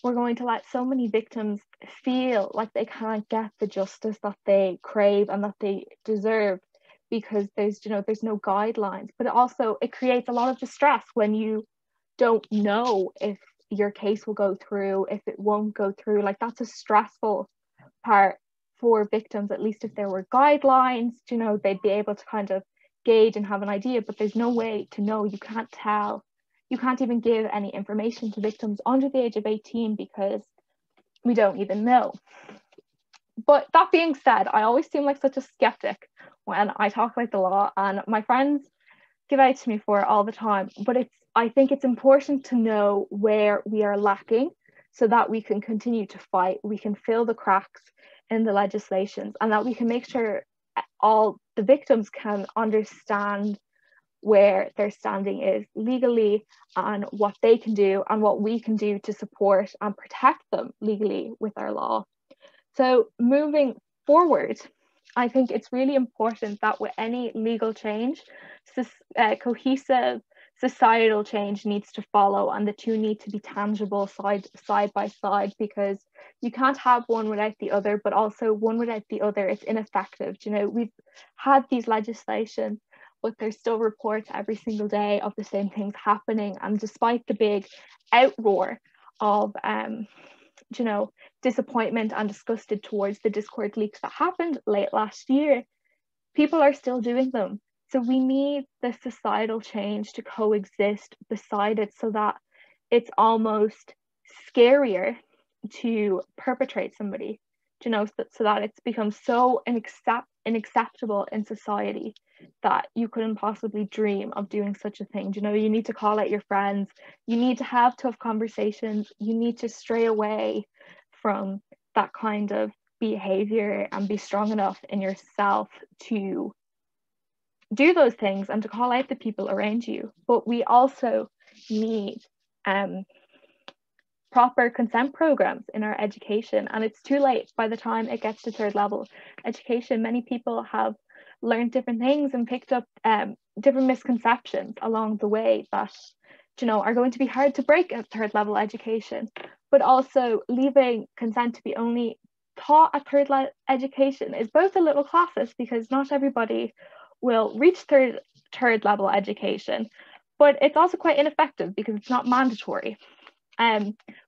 we're going to let so many victims feel like they can't get the justice that they crave and that they deserve, because there's, you know, there's no guidelines. But it creates a lot of distress when you don't know if your case will go through, if it won't go through. Like, that's a stressful part for victims. At least if there were guidelines, you know, they'd be able to kind of gauge and have an idea, but there's no way to know. You can't tell. You can't even give any information to victims under the age of 18 because we don't even know. But that being said, I always seem like such a skeptic when I talk about the law, and my friends give out to me for it all the time. But I think it's important to know where we are lacking so that we can continue to fight, we can fill the cracks in the legislations, and that we can make sure all the victims can understand where their standing is legally and what they can do and what we can do to support and protect them legally with our law. So moving forward, I think it's really important that with any legal change, cohesive societal change needs to follow, and the two need to be tangible side by side, because you can't have one without the other, but also one without the other, it's ineffective. You know, we've had these legislations, but there's still reports every single day of the same things happening. And despite the big outroar of you know, disappointment and disgusted towards the Discord leaks that happened late last year, people are still doing them. So we need the societal change to coexist beside it, so that it's almost scarier to perpetrate somebody, you know, so that it's become so unacceptable in society that you couldn't possibly dream of doing such a thing. You know, you need to call out your friends, you need to have tough conversations, you need to stray away from that kind of behavior and be strong enough in yourself to do those things and to call out the people around you. But we also need proper consent programs in our education, and it's too late by the time it gets to third level education. Many people have learned different things and picked up different misconceptions along the way that, you know, are going to be hard to break at third level education. But also leaving consent to be only taught at third level education is both a little classist, because not everybody will reach third level education, but it's also quite ineffective because it's not mandatory.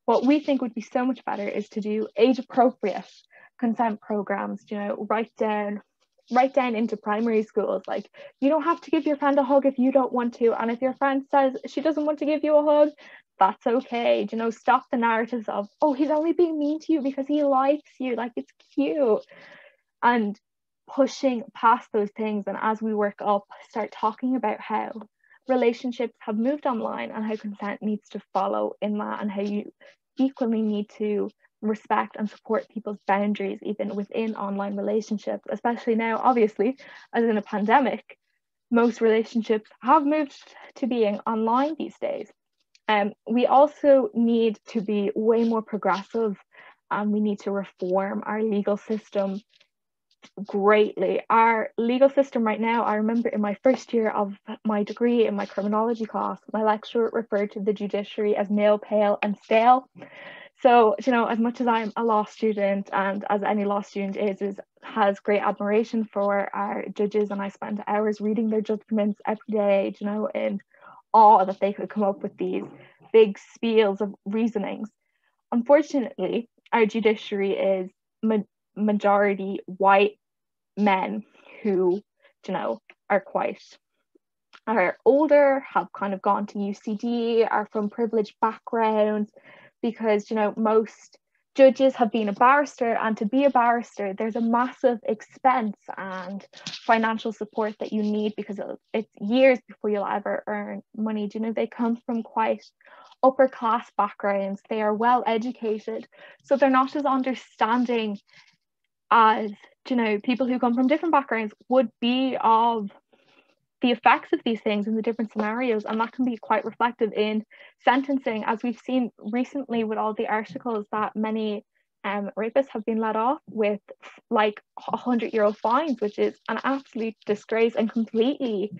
What we think would be so much better is to do age appropriate consent programs, you know, right down into primary schools. Like, you don't have to give your friend a hug if you don't want to, and if your friend says she doesn't want to give you a hug, that's okay. You know, stop the narratives of, oh, he's only being mean to you because he likes you, like, it's cute, and pushing past those things. And as we work up, start talking about how relationships have moved online and how consent needs to follow in that, and how you equally need to respect and support people's boundaries even within online relationships, especially now, obviously, as in a pandemic, most relationships have moved to being online these days. We also need to be way more progressive, and we need to reform our legal system greatly. Our legal system right now, I remember in my first year of my degree in my criminology class, my lecturer referred to the judiciary as male, pale and stale. So, you know, as much as I'm a law student, and as any law student has great admiration for our judges, and I spend hours reading their judgments every day, you know, in awe that they could come up with these big spiels of reasonings. Unfortunately, our judiciary is majority white men who, you know, are older, have kind of gone to UCD, are from privileged backgrounds, because, you know, most judges have been a barrister, and to be a barrister there's a massive expense and financial support that you need, because it's years before you'll ever earn money. You know, they come from quite upper class backgrounds, they are well educated, so they're not as understanding as, you know, people who come from different backgrounds would be of the effects of these things in the different scenarios. And that can be quite reflective in sentencing, as we've seen recently with all the articles that many rapists have been let off with like €100 fines, which is an absolute disgrace and completely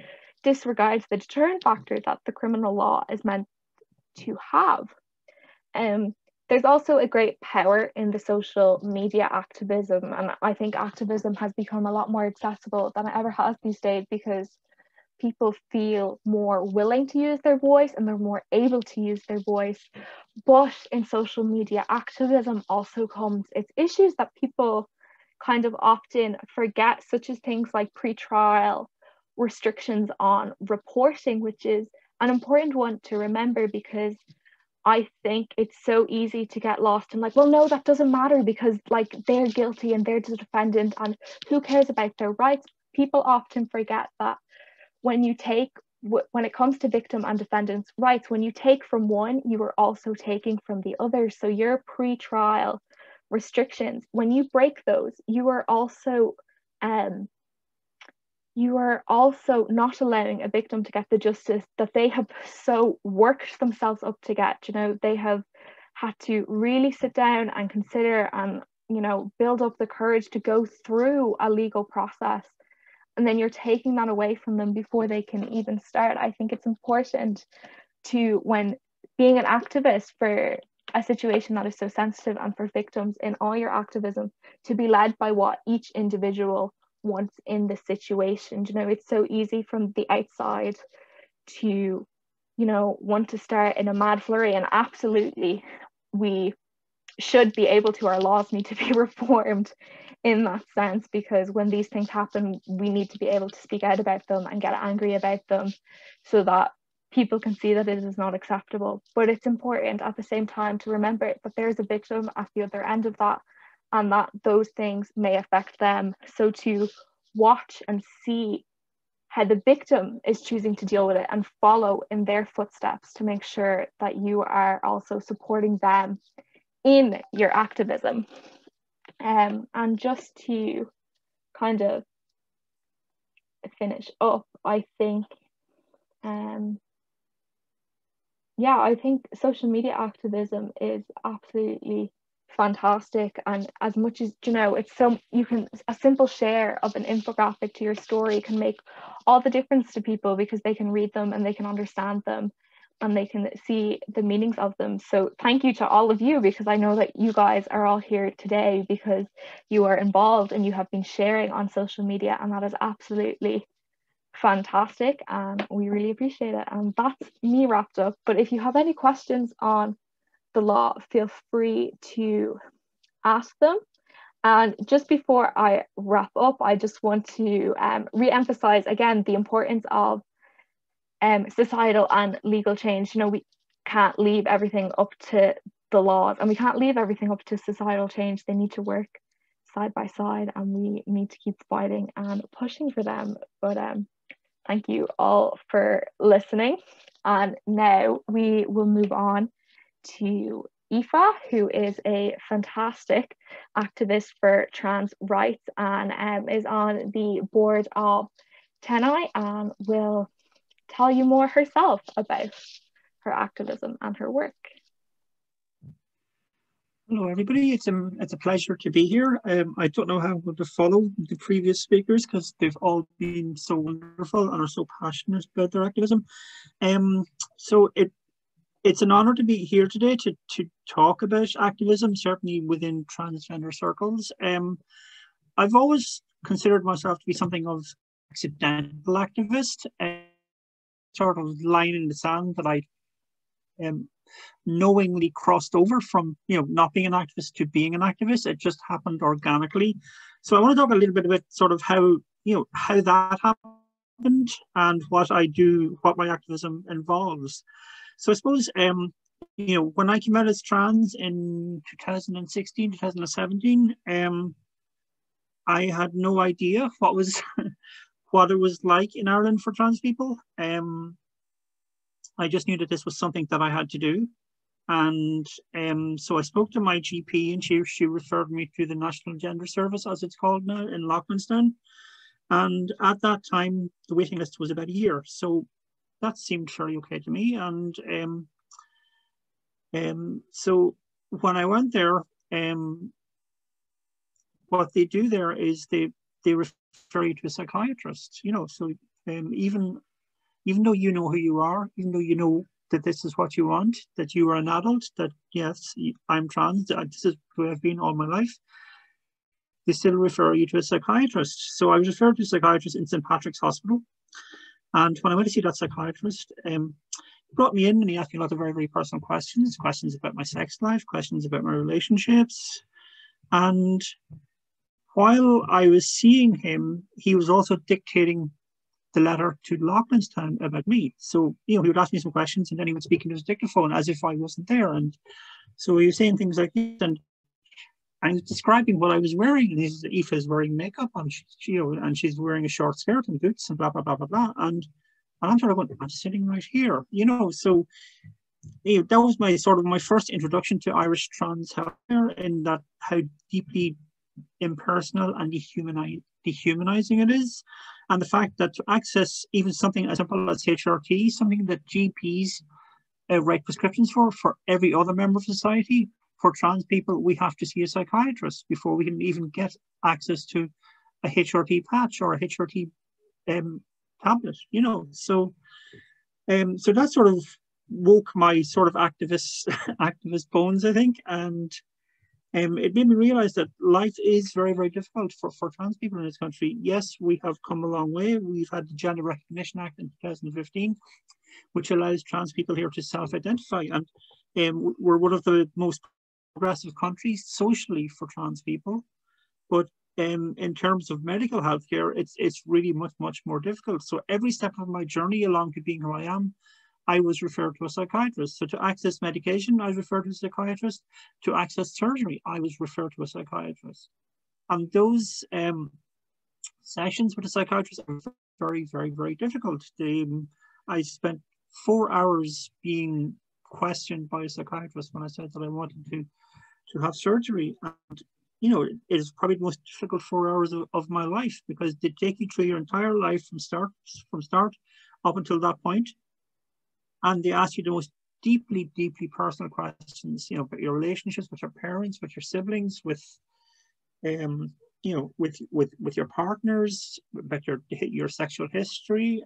disregards the deterrent factor that the criminal law is meant to have. There's also a great power in the social media activism, and I think activism has become a lot more accessible than it ever has these days, because people feel more willing to use their voice and they're more able to use their voice. But in social media activism also comes its issues that people kind of often forget, such as things like pre-trial restrictions on reporting, which is an important one to remember, because I think it's so easy to get lost in like, well, no, that doesn't matter because like they're guilty and they're the defendant and who cares about their rights. People often forget that when it comes to victim and defendant's rights, when you take from one, you are also taking from the other. So your pre-trial restrictions, when you break those, you are also not allowing a victim to get the justice that they have so worked themselves up to get. You know, they have had to really sit down and consider and, you know, build up the courage to go through a legal process. And then you're taking that away from them before they can even start. I think it's important to, when being an activist for a situation that is so sensitive and for victims in all your activism, to be led by what each individual wants in the situation. You know, it's so easy from the outside to, you know, want to start in a mad flurry, and absolutely we should be able to, our laws need to be reformed in that sense, because when these things happen, we need to be able to speak out about them and get angry about them so that people can see that it is not acceptable. But it's important at the same time to remember that there's a victim at the other end of that, and that those things may affect them. So to watch and see how the victim is choosing to deal with it and follow in their footsteps to make sure that you are also supporting them in your activism. And just to kind of finish up, I think, I think social media activism is absolutely fantastic. And as much as, you know, it's so, you can, a simple share of an infographic to your story can make all the difference to people, because they can read them and they can understand them and they can see the meanings of them. So thank you to all of you, because I know that you guys are all here today because you are involved and you have been sharing on social media, and that is absolutely fantastic and we really appreciate it. And that's me wrapped up. But if you have any questions on the law, feel free to ask them. And just before I wrap up, I just want to re-emphasize again the importance of societal and legal change. You know, we can't leave everything up to the laws, and we can't leave everything up to societal change. They need to work side by side, and we need to keep fighting and pushing for them. But thank you all for listening. And now we will move on to Aoife, who is a fantastic activist for trans rights and is on the board of TENI, and will tell you more herself about her activism and her work. Hello, everybody. It's a pleasure to be here. I don't know how to follow the previous speakers because they've all been so wonderful and are so passionate about their activism. So it's an honor to be here today to talk about activism, certainly within transgender circles. I've always considered myself to be something of accidental activist, sort of line in the sand that I knowingly crossed over from, you know, not being an activist to being an activist. It just happened organically. So I want to talk a little bit about sort of how, you know, how that happened and what I do, what my activism involves. So I suppose, you know, when I came out as trans in 2016, 2017, I had no idea what was what it was like in Ireland for trans people. I just knew that this was something that I had to do. And so I spoke to my GP, and she referred me to the National Gender Service, as it's called now, in Loughlinstown. And at that time, the waiting list was about a year. So that seemed fairly okay to me. And so when I went there, what they do there is they refer you to a psychiatrist, you know. So even though you know who you are, even though you know that this is what you want, that you are an adult, that yes, I'm trans, this is who I've been all my life, they still refer you to a psychiatrist. So I was referred to a psychiatrist in St. Patrick's Hospital. And when I went to see that psychiatrist, he brought me in and he asked me a lot of very, very personal questions about my sex life, questions about my relationships. And while I was seeing him, he was also dictating the letter to Loughlinstown about me. So, you know, he would ask me some questions and then he would speak into his dictaphone as if I wasn't there. And so he was saying things like this, and he was describing what I was wearing. And he says, Aoife is wearing makeup, and she's wearing a short skirt and boots and blah, blah, blah, blah, blah. And I'm sort of going, I'm sitting right here, you know. So you know, that was my first introduction to Irish trans healthcare, in that how deeply impersonal and dehumanizing it is. And the fact that to access even something as simple as HRT, something that GPs write prescriptions for every other member of society, for trans people, we have to see a psychiatrist before we can even get access to a HRT patch or a HRT tablet, you know. So so that sort of woke my sort of activist bones, I think. And it made me realize that life is very, very difficult for trans people in this country. Yes, we have come a long way. We've had the Gender Recognition Act in 2015. which allows trans people here to self-identify. And we're one of the most progressive countries socially for trans people. But in terms of medical healthcare, it's really much more difficult. So every step of my journey along to being who I am, I was referred to a psychiatrist. So to access medication, I was referred to a psychiatrist. To access surgery, I was referred to a psychiatrist. And those sessions with a psychiatrist are very difficult. I spent 4 hours being questioned by a psychiatrist when I said that I wanted to have surgery. And you know, it is probably the most difficult 4 hours of my life, because they take you through your entire life from start up until that point. And they ask you the most deeply personal questions, you know, about your relationships with your parents, with your siblings, with, you know, with your partners, about your sexual history,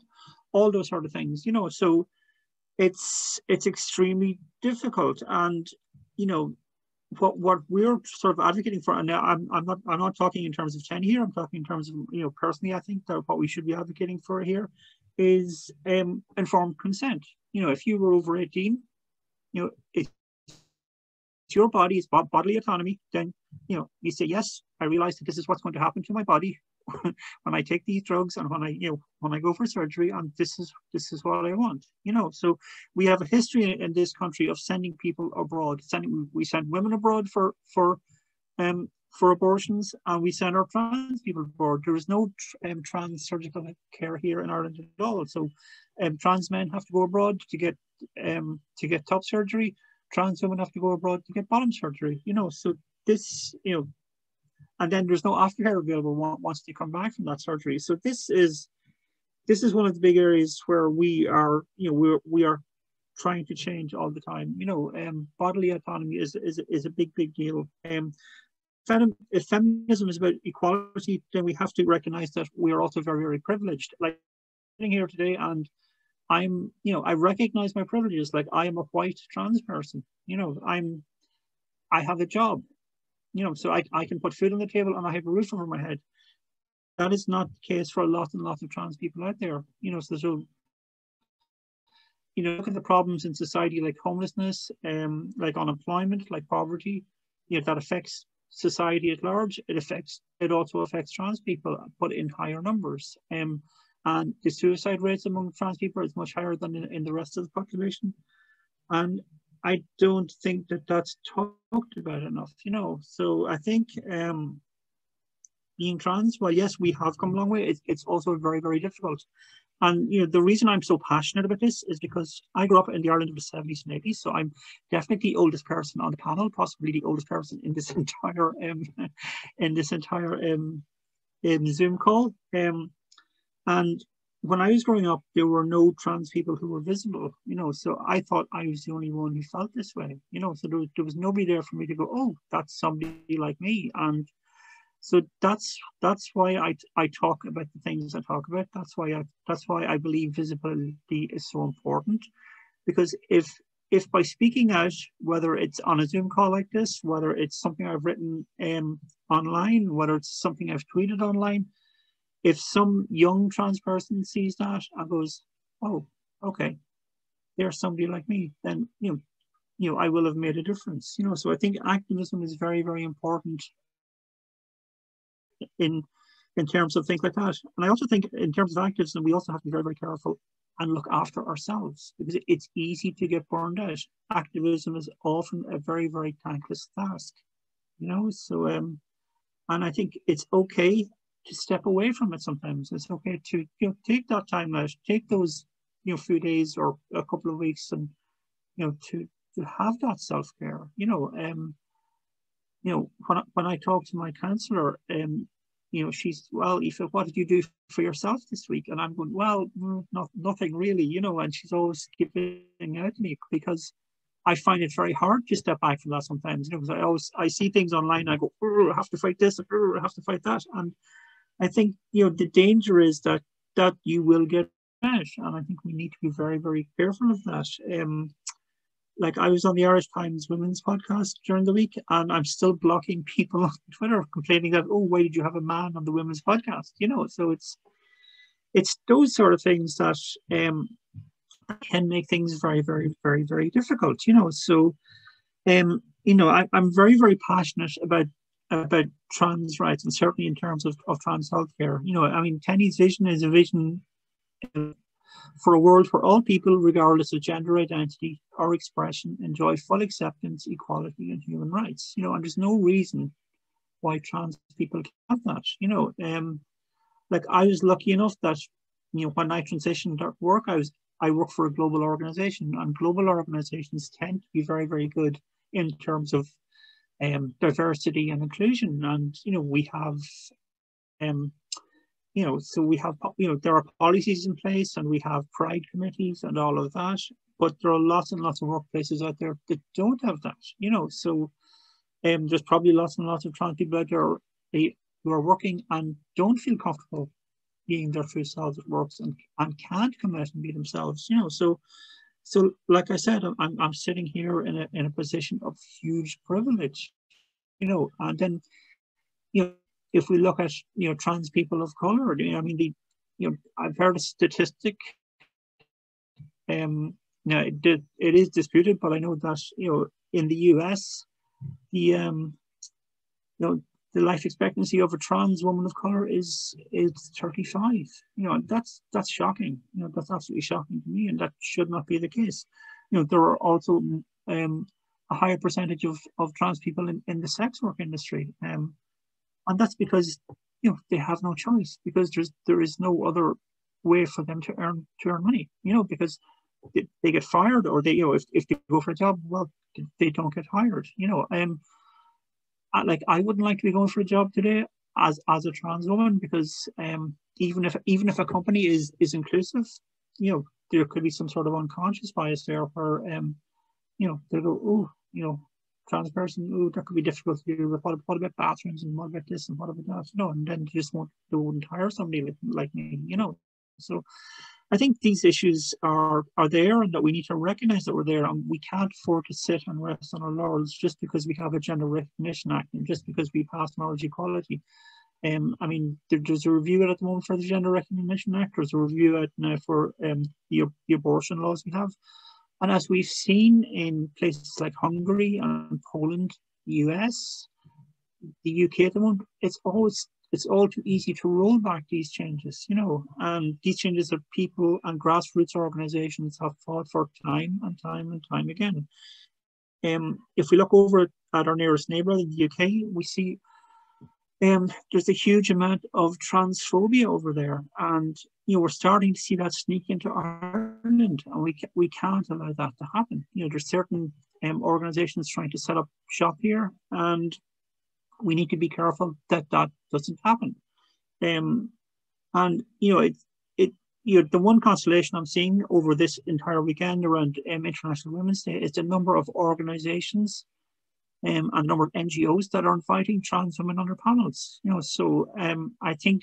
all those sort of things, you know. So it's extremely difficult. And, you know, what we're sort of advocating for, and I'm not talking in terms of TENI here, I'm talking in terms of, you know, personally, I think that what we should be advocating for here is informed consent. You know, if you were over 18, you know, it's your body, it's bodily autonomy, then, you know, you say, yes, I realize that this is what's going to happen to my body when I take these drugs and when I go for surgery, and this is what I want, you know. So we have a history in this country of sending people abroad. We send women abroad for abortions, and we send our trans people abroad. There is no trans surgical care here in Ireland at all. So trans men have to go abroad to get top surgery. Trans women have to go abroad to get bottom surgery, you know. So this, you know, and then there's no aftercare available once they come back from that surgery. So this is one of the big areas where we are, you know, we are trying to change all the time. You know, bodily autonomy is a big deal. If feminism is about equality, then we have to recognize that we are also very privileged. Like sitting here today, and I'm, you know, I recognize my privileges. Like, I am a white trans person. You know, I have a job. You know, so I can put food on the table and I have a roof over my head. That is not the case for a lot of trans people out there. You know, so you know, look at the problems in society, like homelessness, like unemployment, like poverty. You know, that affects society at large. It also affects trans people, but in higher numbers. And the suicide rates among trans people is much higher than in the rest of the population. And I don't think that that's talked about enough, you know. So I think being trans, well, yes, we have come a long way. It's also very difficult. And, you know, the reason I'm so passionate about this is because I grew up in the Ireland of the 70s and 80s. So I'm definitely the oldest person on the panel, possibly the oldest person in this entire Zoom call. And when I was growing up, there were no trans people who were visible, you know, so I thought I was the only one who felt this way, you know, so there was nobody there for me to go, oh, that's somebody like me. And so that's why I talk about the things I talk about. That's why I believe visibility is so important, because if by speaking out, whether it's on a Zoom call like this, whether it's something I've written online, whether it's something I've tweeted online, if some young trans person sees that and goes, oh, okay, there's somebody like me, then, you know, I will have made a difference, you know. So I think activism is very important in terms of things like that. And I also think in terms of activism, we also have to be very careful and look after ourselves, because it's easy to get burned out. Activism is often a very thankless task, you know. So and I think it's okay to step away from it sometimes. It's okay to, you know, take that time out, take those, you know, few days or a couple of weeks, and, you know, to have that self-care. You know, when I talk to my counsellor, you know, she's, well, Aoife, what did you do for yourself this week? And I'm going, well, nothing really, you know. And she's always giving out to me, because I find it very hard to step back from that sometimes, you know, because I see things online, I go, oh, I have to fight this, or I have to fight that. And I think, you know, the danger is that you will get out, and I think we need to be very careful of that. Like, I was on the Irish Times Women's podcast during the week, and I'm still blocking people on Twitter complaining that, oh, why did you have a man on the women's podcast? You know, so it's those sort of things that can make things very, very, very, very difficult, you know. So, you know, I'm very, very passionate about trans rights, and certainly in terms of trans healthcare. You know, I mean, TENI's vision is a vision for a world where all people, regardless of gender identity or expression, enjoy full acceptance, equality, and human rights. You know, and there's no reason why trans people can't have that. You know, like I was lucky enough that, you know, when I transitioned at work, I work for a global organization, and global organizations tend to be very, very good in terms of diversity and inclusion. And, you know, we have, you know, so we have, you know, there are policies in place, and we have pride committees and all of that, but there are lots and lots of workplaces out there that don't have that, you know. So there's probably lots and lots of trans people out there who are working and don't feel comfortable being their true selves at work, and can't come out and be themselves, you know. So like I said, I'm sitting here in a position of huge privilege, you know. And then, you know, if we look at, you know, trans people of color, you know, I mean, you know, I've heard a statistic. Now it is disputed, but I know that, you know, in the US, you know, the life expectancy of a trans woman of color is 35. You know, that's shocking. You know, that's absolutely shocking to me, and that should not be the case. You know, there are also a higher percentage of trans people in the sex work industry, and that's because, you know, they have no choice, because there is no other way for them to earn money. You know, because they get fired, or they, you know, if they go for a job, well, they don't get hired. You know, like I wouldn't like to be going for a job today as a trans woman, because even if a company is inclusive, you know, there could be some sort of unconscious bias there where you know, they'll go, oh, you know, trans person, oh, that could be difficult to do. What about bathrooms, and what about this, and what about that? You know, and then they wouldn't hire somebody like me, you know. So I think these issues are there, and that we need to recognize that we're there, and we can't afford to sit and rest on our laurels just because we have a Gender Recognition Act and just because we passed marriage equality. I mean, there's a review at the moment for the Gender Recognition Act. There's a review out now for the abortion laws we have. And as we've seen in places like Hungary and Poland, the US, the UK at the moment, it's all too easy to roll back these changes, you know, and these changes that people and grassroots organizations have fought for time and time and time again. If we look over at our nearest neighbor in the UK, we see there's a huge amount of transphobia over there, and, you know, we're starting to see that sneak into Ireland, and we can't allow that to happen. You know, there's certain organizations trying to set up shop here, and we need to be careful that doesn't happen. And, you know, you know, the one consolation I'm seeing over this entire weekend around International Women's Day is the number of organizations and a number of NGOs that are inviting trans women on their panels. You know, so I think,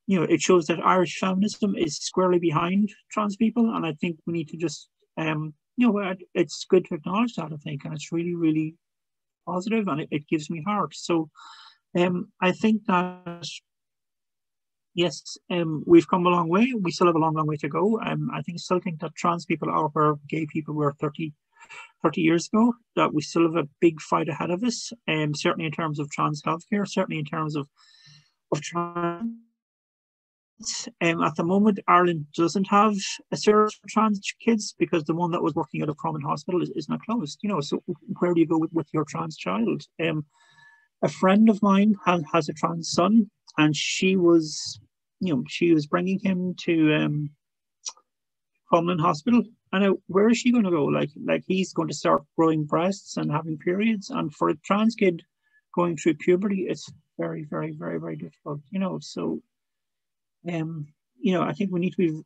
you know, it shows that Irish feminism is squarely behind trans people, and I think we need to just, you know, it's good to acknowledge that, I think, and it's really, really positive, and it gives me heart. So I think that, yes, we've come a long way. We still have a long way to go. I still think that trans people are where gay people were 30 years ago, that we still have a big fight ahead of us, certainly in terms of trans healthcare, certainly in terms of trans. At the moment, Ireland doesn't have a service for trans kids because the one that was working at a Crumlin hospital is now closed. You know, so where do you go with your trans child? A friend of mine has a trans son, and she was bringing him to Crumlin Hospital. And where is she going to go? Like he's going to start growing breasts and having periods, and for a trans kid going through puberty, it's very, very, very, very difficult. You know, so. You know, I think we need to be,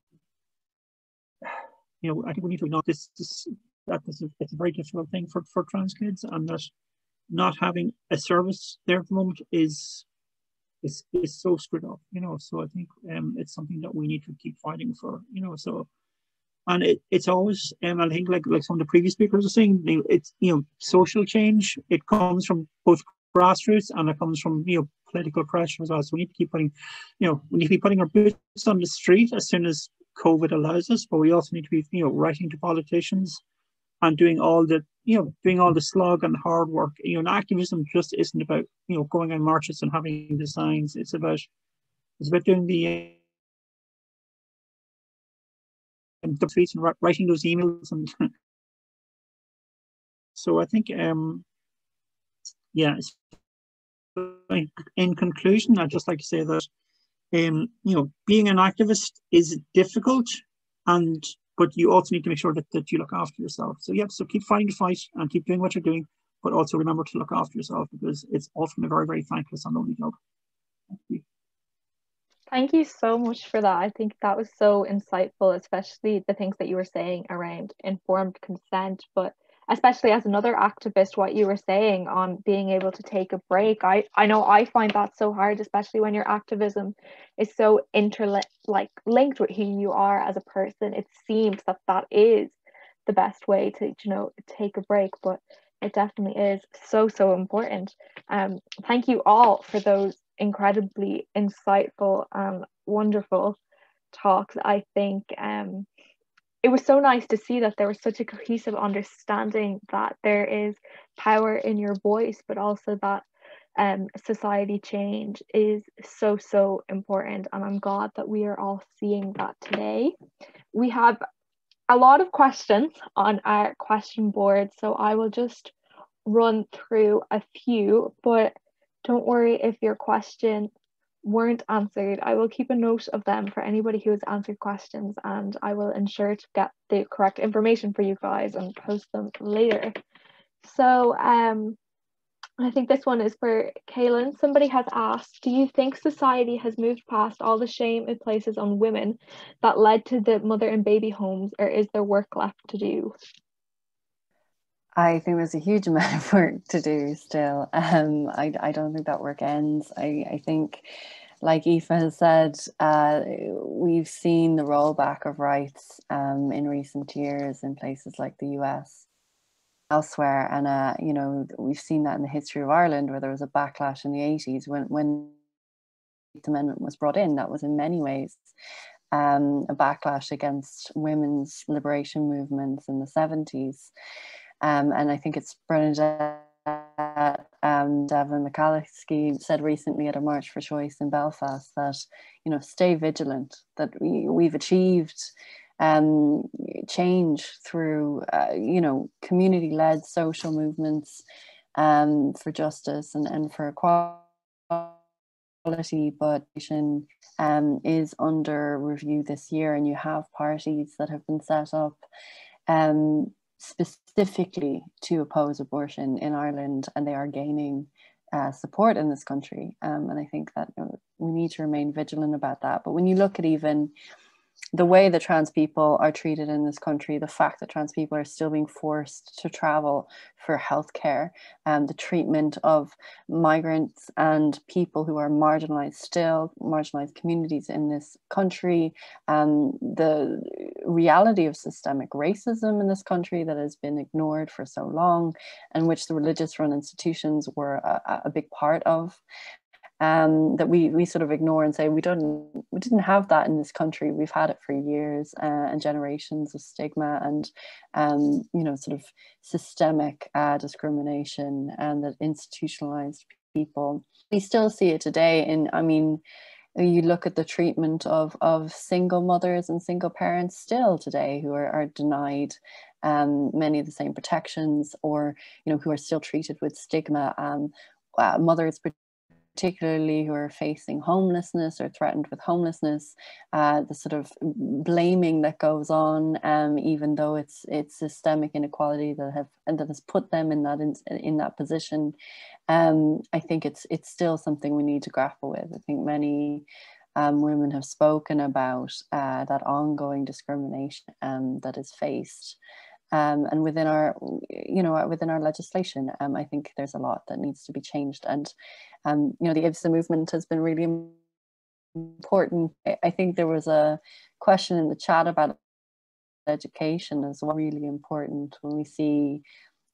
you know, I think we need to acknowledge it's a very difficult thing for trans kids, and that not having a service there at the moment is so screwed up, you know. So I think it's something that we need to keep fighting for, you know. So, and it's always, I think like some of the previous speakers are saying, it's, you know, social change, it comes from both grassroots and it comes from, you know, political pressure as well. So we need to keep putting, you know, we need to be putting our boots on the street as soon as COVID allows us, but we also need to be, you know, writing to politicians and doing all the, you know, doing all the slog and hard work. You know, and activism just isn't about, you know, going on marches and having the signs. It's about doing the tweets and writing those emails. And so I think, yeah, in conclusion, I'd just like to say that, you know, being an activist is difficult, but you also need to make sure that you look after yourself. So yeah, so keep fighting the fight and keep doing what you're doing, but also remember to look after yourself, because it's often a very, very thankless and lonely job. Thank you. Thank you so much for that. I think that was so insightful, especially the things that you were saying around informed consent, but especially as another activist, what you were saying on being able to take a break. I know I find that so hard, especially when your activism is so linked with who you are as a person. It seems that is the best way to, you know, take a break, but it definitely is so important. Thank you all for those incredibly insightful and wonderful talks. I think it was so nice to see that there was such a cohesive understanding that there is power in your voice, but also that society change is so important, and I'm glad that we are all seeing that today. We have a lot of questions on our question board, so I will just run through a few, but don't worry if your question weren't answered. I will keep a note of them for anybody who has answered questions, and I will ensure to get the correct information for you guys and post them later. So I think this one is for Caelainn. Somebody has asked, do you think society has moved past all the shame it places on women that led to the mother and baby homes, or is there work left to do? I think there's a huge amount of work to do still. I don't think that work ends. I think, like Aoife has said, we've seen the rollback of rights in recent years in places like the US, elsewhere, and you know, we've seen that in the history of Ireland, where there was a backlash in the 80s when the Amendment was brought in. That was in many ways a backlash against women's liberation movements in the 70s. And I think it's Bernadette Devlin McCalliskey said recently at a March for Choice in Belfast that, you know, stay vigilant, that we've achieved change through, you know, community-led social movements for justice and for equality, but is under review this year, and you have parties that have been set up specifically to oppose abortion in Ireland, and they are gaining support in this country. And I think that we need to remain vigilant about that. But when you look at even the way that trans people are treated in this country, the fact that trans people are still being forced to travel for healthcare, the treatment of migrants and people who are marginalized communities in this country, the reality of systemic racism in this country that has been ignored for so long, and which the religious run institutions were a big part of. That we sort of ignore and say we didn't have that in this country. We've had it for years and generations of stigma and you know, sort of systemic discrimination, and that institutionalized people. We still see it today. I mean, you look at the treatment of single mothers and single parents still today who are denied many of the same protections, or, you know, who are still treated with stigma. Mothers particularly who are facing homelessness or threatened with homelessness, the sort of blaming that goes on, even though it's systemic inequality that has put them in that position. I think it's still something we need to grapple with. I think many women have spoken about that ongoing discrimination that is faced. And within our legislation, I think there's a lot that needs to be changed. And you know, the IBSA movement has been really important. I think there was a question in the chat about education as well, really important when we see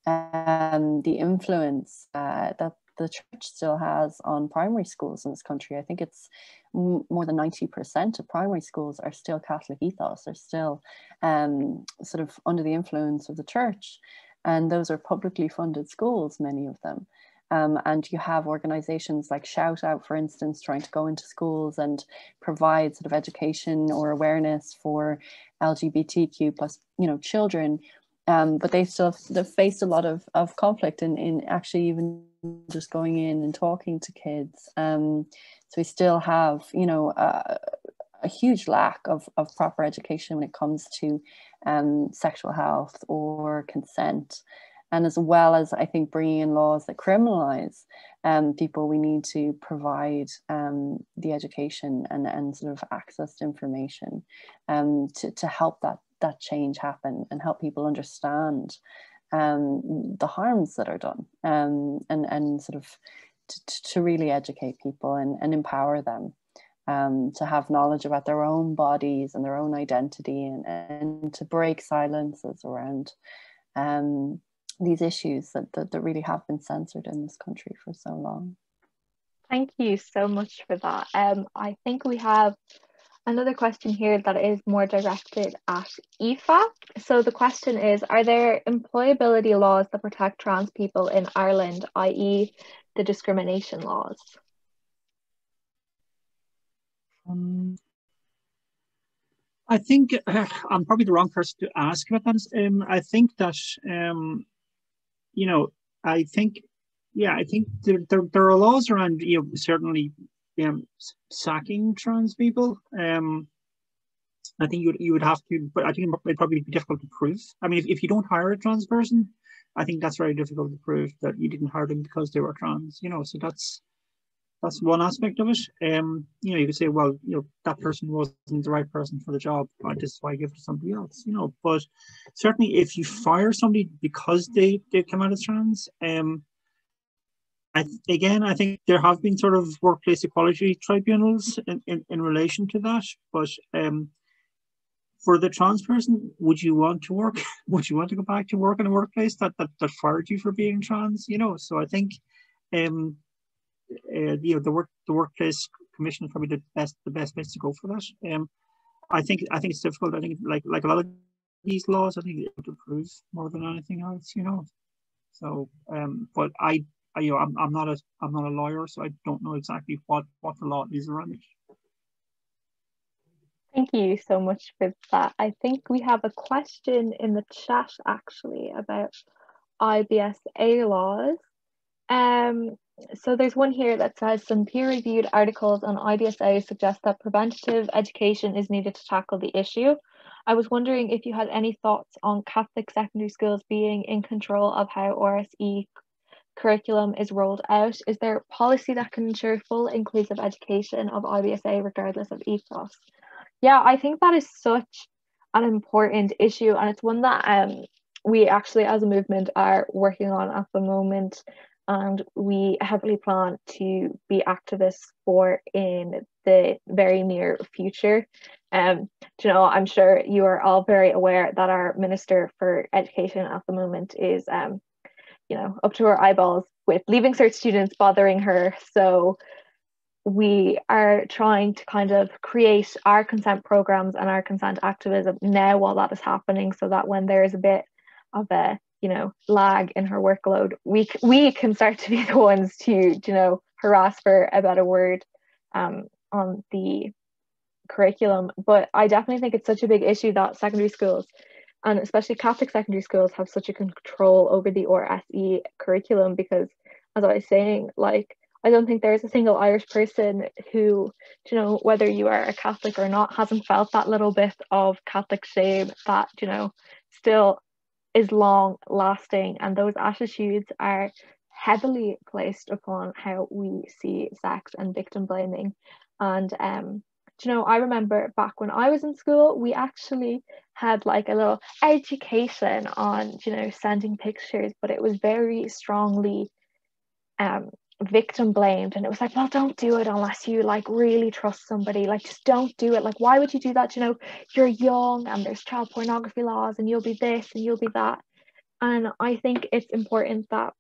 the influence that the church still has on primary schools in this country. I think it's more than 90% of primary schools are still Catholic ethos, are still sort of under the influence of the church. And those are publicly funded schools, many of them. And you have organizations like Shout Out, for instance, trying to go into schools and provide sort of education or awareness for LGBTQ plus, children. But they've faced a lot of conflict in actually even just going in and talking to kids. So we still have, a huge lack of proper education when it comes to sexual health or consent. And as well as, I think, bringing in laws that criminalize people, we need to provide the education and sort of access to information to help that change happen and help people understand the harms that are done and sort of to really educate people and empower them to have knowledge about their own bodies and their own identity and to break silences around these issues that really have been censored in this country for so long. Thank you so much for that. I think we have another question here that is more directed at Aoife. So the question is, are there employability laws that protect trans people in Ireland, i.e. the discrimination laws? I think I'm probably the wrong person to ask about that. I think that I think there are laws around, certainly sacking trans people. I think you would have to, but I think it'd probably be difficult to prove. I mean, if you don't hire a trans person, I think that's very difficult to prove that you didn't hire them because they were trans. So that's one aspect of it. You could say, well, that person wasn't the right person for the job. This is why I give it to somebody else. But certainly, if you fire somebody because they come out as trans, I think there have been sort of workplace equality tribunals in relation to that. But for the trans person, would you want to work? Would you want to go back to work in a workplace that fired you for being trans? So I think. The workplace commission is probably the best place to go for that. I think it's difficult. I think like a lot of these laws, I think they have to prove more than anything else. So but I'm not a lawyer, so I don't know exactly what the law is around it. Thank you so much for that. I think we have a question in the chat actually about IBSA laws. So there's one here that says some peer-reviewed articles on IBSA suggest that preventative education is needed to tackle the issue. I was wondering if you had any thoughts on Catholic secondary schools being in control of how RSE curriculum is rolled out. Is there policy that can ensure full inclusive education of IBSA regardless of ethos? Yeah, I think that is such an important issue, and it's one that we actually as a movement are working on at the moment. And we heavily plan to be activists for in the very near future. I'm sure you are all very aware that our Minister for Education at the moment is, up to her eyeballs with Leaving Cert students bothering her. So we are trying to kind of create our consent programs and our consent activism now while that is happening, so that when there is a bit of a lag in her workload, we can start to be the ones to harass for a better word on the curriculum. But I definitely think it's such a big issue that secondary schools, and especially Catholic secondary schools, have such a control over the RSE curriculum, because as I was saying, I don't think there's a single Irish person who, whether you are a Catholic or not, hasn't felt that little bit of Catholic shame that still is long lasting, and those attitudes are heavily placed upon how we see sex and victim blaming. And I remember back when I was in school, we actually had like a little education on sending pictures, but it was very strongly victim blamed, and it was like, well, don't do it unless you really trust somebody, just don't do it, why would you do that, you're young and there's child pornography laws and you'll be this and you'll be that. And I think it's important that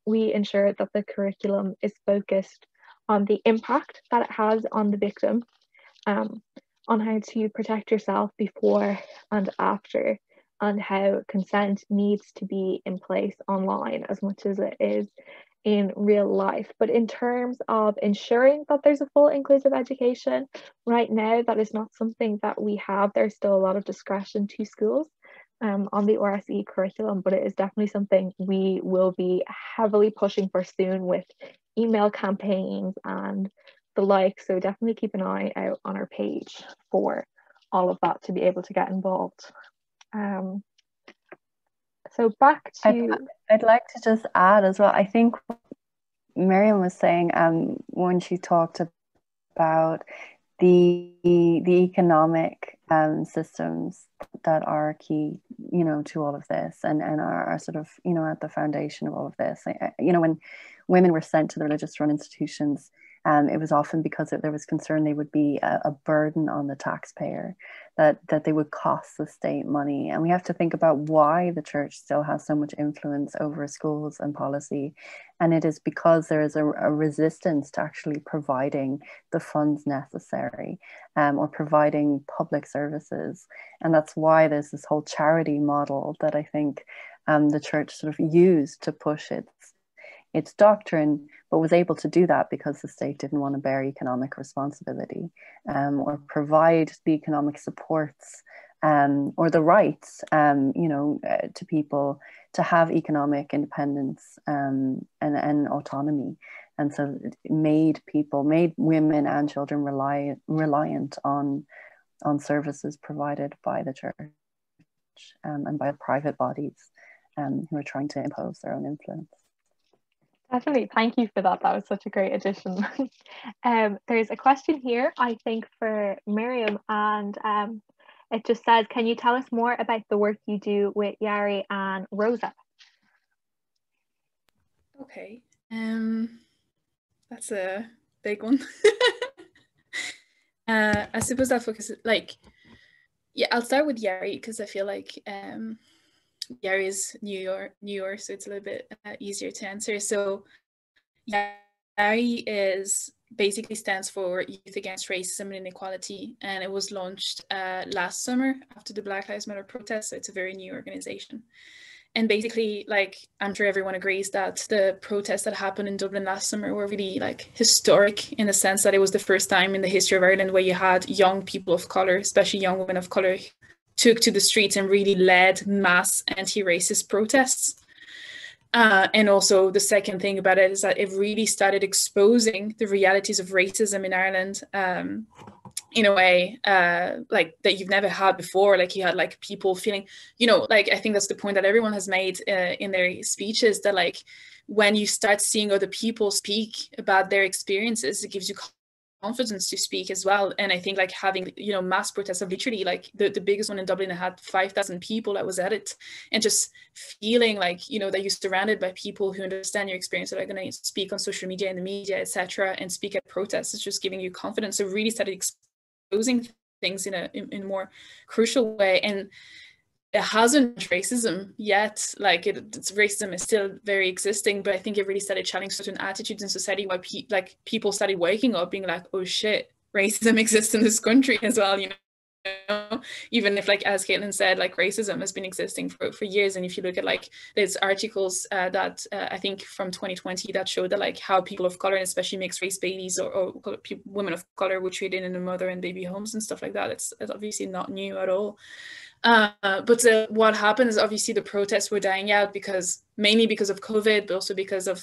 we ensure that the curriculum is focused on the impact that it has on the victim, on how to protect yourself before and after, and how consent needs to be in place online as much as it is in real life. But in terms of ensuring that there's a full inclusive education, right now that is not something that we have. There's still a lot of discretion to schools on the RSE curriculum, but it is definitely something we will be heavily pushing for soon with email campaigns and the like. So definitely keep an eye out on our page for all of that to be able to get involved. So back to... I'd like to just add as well, I think Miriam was saying when she talked about the economic systems that are key, you know, to all of this and are sort of, you know, at the foundation of all of this. You know, when women were sent to the religious run institutions, it was often because there was concern they would be a burden on the taxpayer, that they would cost the state money. And we have to think about why the church still has so much influence over schools and policy. And it is because there is a resistance to actually providing the funds necessary or providing public services. And that's why there's this whole charity model that I think the church sort of used to push its doctrine, but was able to do that because the state didn't want to bear economic responsibility or provide the economic supports or the rights, you know, to people to have economic independence and autonomy. And so it made women and children reliant on services provided by the church and by private bodies who are trying to impose their own influence. Definitely, thank you for that. That was such a great addition. There's a question here, I think, for Miriam, and it just says, can you tell us more about the work you do with Yari and Rosa? Okay, that's a big one. I suppose that focuses, like, yeah, I'll start with Yari because I feel like Yari is New York, so it's a little bit easier to answer. So Yari basically stands for Youth Against Racism and Inequality, and it was launched last summer after the Black Lives Matter protests, so it's a very new organization. And basically, like, I'm sure everyone agrees that the protests that happened in Dublin last summer were really, like, historic in the sense that it was the first time in the history of Ireland where you had young people of colour, especially young women of colour, took to the streets and really led mass anti-racist protests. And also the second thing about it is that it really started exposing the realities of racism in Ireland in a way like that you've never had before. Like, you had like people feeling, you know, like, I think that's the point that everyone has made in their speeches, that like when you start seeing other people speak about their experiences, it gives you confidence to speak as well. And I think like having, you know, mass protests of literally like the biggest one in Dublin had 5,000 people that was at it, and just feeling like, you know, that you're surrounded by people who understand your experience, that are going to speak on social media and the media, etc., and speak at protests. It's just giving you confidence. So really started exposing things in a more crucial way. And it hasn't racism yet, like it's racism is still very existing, but I think it really started challenging certain attitudes in society where people started waking up being like, oh shit, racism exists in this country as well, you know, even if, like, as Caelainn said, like racism has been existing for years. And if you look at like there's articles that I think from 2020 that showed that like how people of color, and especially mixed race babies or women of color, were treated in the mother and baby homes and stuff like that. It's obviously not new at all. But what happened is obviously the protests were dying out mainly because of COVID, but also because of,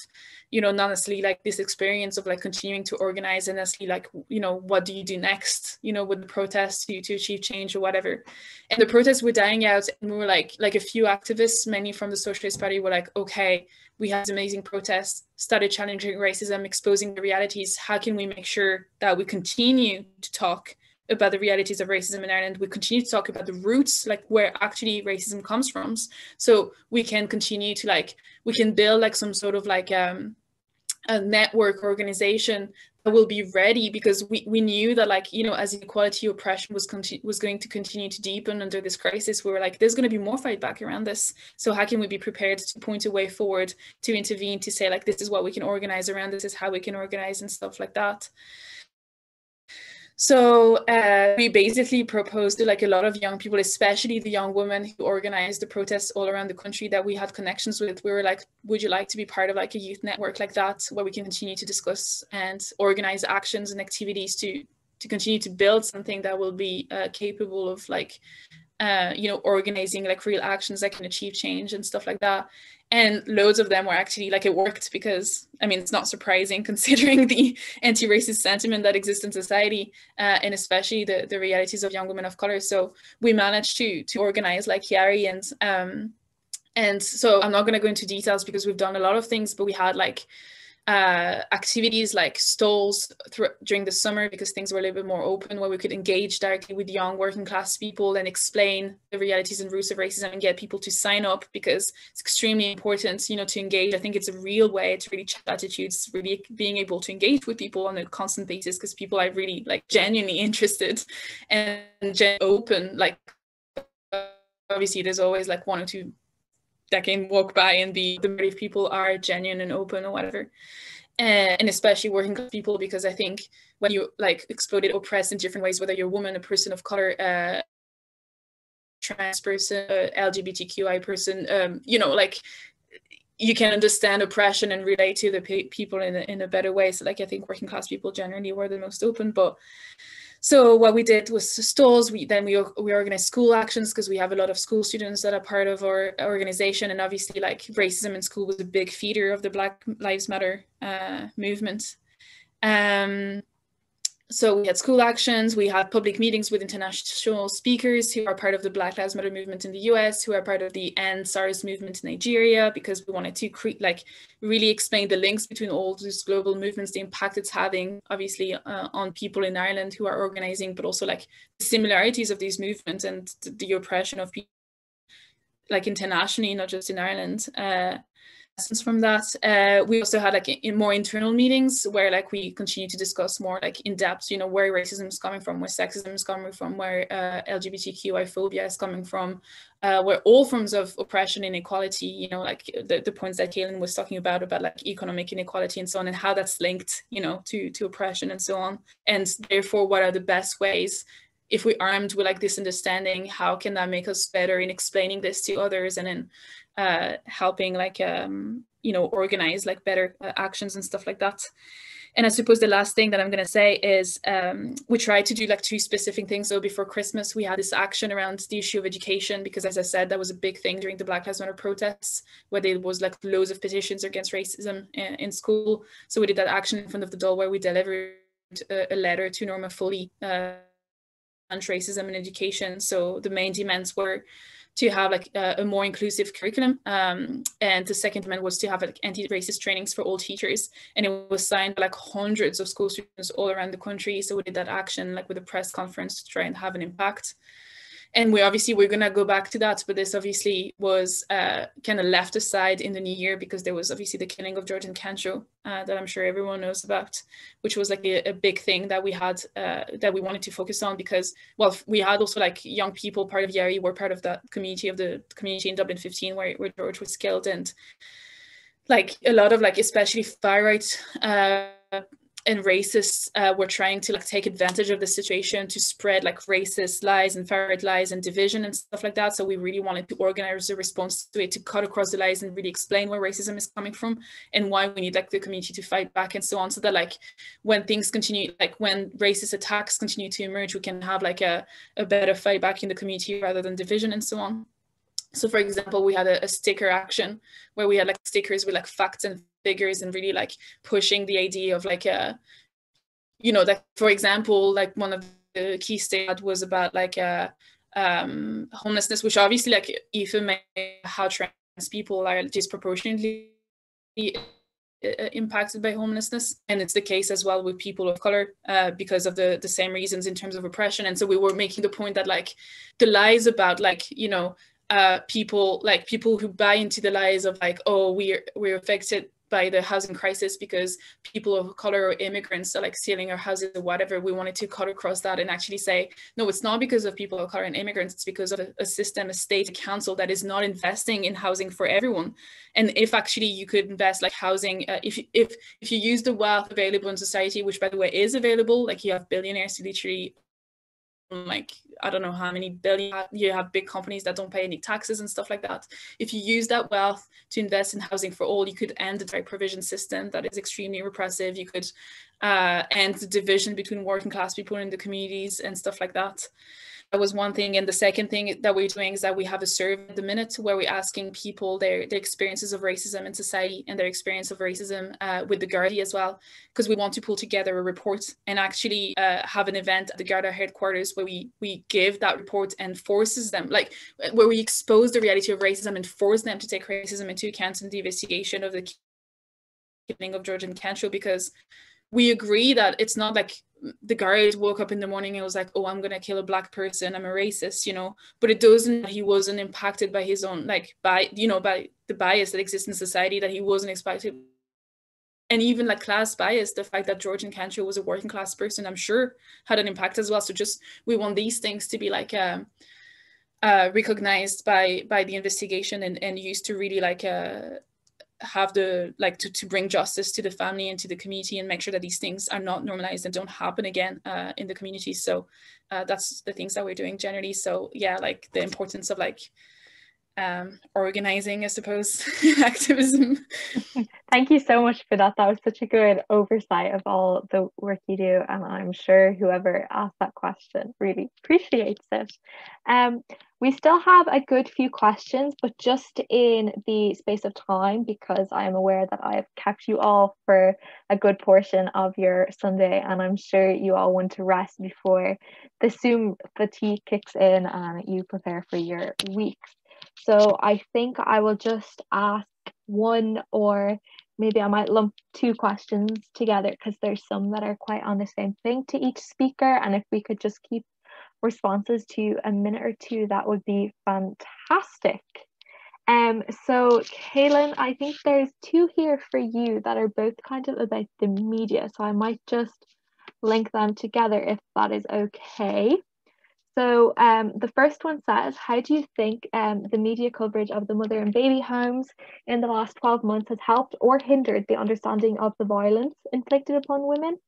you know, not necessarily like this experience of like continuing to organize and necessarily like, you know, what do you do next, you know, with the protests to achieve change or whatever. And the protests were dying out, and we were like a few activists, many from the Socialist Party, were like, okay, we have this amazing protest, started challenging racism, exposing the realities. How can we make sure that we continue to talk about the realities of racism in Ireland? We continue to talk about the roots, like where actually racism comes from, so we can continue to like, we can build like some sort of like a network organization that will be ready, because we knew that, like, you know, as inequality, oppression was going to continue to deepen under this crisis. We were like, there's going to be more fight back around this. So how can we be prepared to point a way forward, to intervene, to say, like, this is what we can organize around, this is how we can organize and stuff like that. So we basically proposed to, like, a lot of young people, especially the young women who organized the protests all around the country that we had connections with. We were like, would you like to be part of, like, a youth network like that, where we can continue to discuss and organize actions and activities to continue to build something that will be capable of, like, you know, organizing, like, real actions that can achieve change and stuff like that. And loads of them were actually, like, it worked, because, I mean, it's not surprising considering the anti-racist sentiment that exists in society, and especially the realities of young women of color. So we managed to organize, like, Yari, and so I'm not going to go into details because we've done a lot of things, but we had, like, activities like stalls during the summer, because things were a little bit more open, where we could engage directly with young working class people and explain the realities and roots of racism and get people to sign up, because it's extremely important, you know, to engage. I think it's a real way to really change attitudes, really being able to engage with people on a constant basis, because people are really, like, genuinely interested and open. Like, obviously there's always, like, one or two that can walk by and be, the majority of people are genuine and open or whatever. And especially working class people, because I think when you, like, exploited, oppressed in different ways, whether you're a woman, a person of color, trans person, LGBTQI person, you know, like, you can understand oppression and relate to the people in a better way. So, like, I think working class people generally were the most open. But so what we did was stalls. We organized school actions, because we have a lot of school students that are part of our organization, and obviously, like, racism in school was a big feeder of the Black Lives Matter movement. So we had school actions, we had public meetings with international speakers who are part of the Black Lives Matter movement in the US, who are part of the End SARS movement in Nigeria, because we wanted to really explain the links between all these global movements, the impact it's having, obviously, on people in Ireland who are organizing, but also, like, the similarities of these movements and the oppression of people, like, internationally, not just in Ireland. From that, we also had, like, more internal meetings where, like, we continue to discuss more, like, in depth, you know, where racism is coming from, where sexism is coming from, where LGBTQI phobia is coming from, where all forms of oppression, inequality, you know, like the points that Caelainn was talking about, like, economic inequality and so on, and how that's linked, you know, to oppression and so on. And therefore, what are the best ways, if we're armed with, like, this understanding, how can that make us better in explaining this to others, and in helping, like, you know, organize, like, better actions and stuff like that. And I suppose the last thing that I'm going to say is we tried to do, like, 2 specific things. So before Christmas, we had this action around the issue of education, because, as I said, that was a big thing during the Black Lives Matter protests, where there was, like, loads of petitions against racism in school. So we did that action in front of the Dáil, where we delivered a letter to Norma Foley on racism in education. So the main demands were to have, like, a more inclusive curriculum, and the second demand was to have, like, anti-racist trainings for all teachers, and it was signed by, like, hundreds of school students all around the country. So we did that action, like, with a press conference, to try and have an impact. And we're going to go back to that, but this obviously was kind of left aside in the new year, because there was obviously the killing of Jordan Cancho that I'm sure everyone knows about, which was, like, a big thing that we had, that we wanted to focus on, because, well, we had also, like, young people, part of Yari, were part of that community in Dublin 15 where George was killed, and, like, a lot of, like, especially far right and racists were trying to, like, take advantage of the situation to spread, like, racist lies and far-right lies and division and stuff like that. So we really wanted to organize a response to it, to cut across the lies and really explain where racism is coming from and why we need, like, the community to fight back and so on, so that, like, when things continue, like, when racist attacks continue to emerge, we can have, like, a better fight back in the community rather than division and so on. So, for example, we had a sticker action where we had, like, stickers with, like, facts and figures, and really, like, pushing the idea of, like, you know, that, for example, like, one of the key statements was about, like, homelessness, which obviously, like, Aoife, how trans people are disproportionately impacted by homelessness, and it's the case as well with people of color, because of the same reasons in terms of oppression. And so we were making the point that, like, the lies about, like, you know, people who buy into the lies of, like, oh, we're affected by the housing crisis because people of color or immigrants are like stealing our houses or whatever. We wanted to cut across that and actually say, no, it's not because of people of color and immigrants, it's because of a system, a state, a council that is not investing in housing for everyone. And if actually you could invest like housing, if you use the wealth available in society, which by the way is available, like you have billionaires who literally, like, I don't know how many billion, you have big companies that don't pay any taxes and stuff like that. If you use that wealth to invest in housing for all, you could end the direct provision system that is extremely repressive. You could end the division between working class people in the communities and stuff like that. That was one thing. And the second thing that we're doing is that we have a survey at the minute where we're asking people their experiences of racism in society and their experience of racism with the Gardaí as well, because we want to pull together a report and actually have an event at the Garda headquarters where we give that report and forces them, like where we expose the reality of racism and force them to take racism into account in the investigation of the killing of George and Cantrell, because we agree that it's not like the guard woke up in the morning and was like, oh, I'm going to kill a black person, I'm a racist, you know, but it doesn't, he wasn't impacted by his own, like, by the bias that exists in society, that he wasn't expected. And even like class bias, the fact that George and Cantrell was a working class person, I'm sure had an impact as well. So just, we want these things to be like recognized by the investigation and used to really like have the to bring justice to the family and to the community and make sure that these things are not normalized and don't happen again in the community. So that's the things that we're doing generally. So yeah, like the importance of like organizing, I suppose, activism. Thank you so much for that. That was such a good oversight of all the work you do, and I'm sure whoever asked that question really appreciates it. We still have a good few questions, but just in the space of time, because I am aware that I have kept you all for a good portion of your Sunday, and I'm sure you all want to rest before the Zoom fatigue kicks in and you prepare for your weeks. So I think I will just ask one, or maybe I might lump two questions together because there's some that are quite on the same thing to each speaker, and if we could just keep responses to a minute or two, that would be fantastic. So Caelainn, I think there's two here for you that are both kind of about the media, so I might just link them together if that is okay. So the first one says, how do you think the media coverage of the mother and baby homes in the last 12 months has helped or hindered the understanding of the violence inflicted upon women?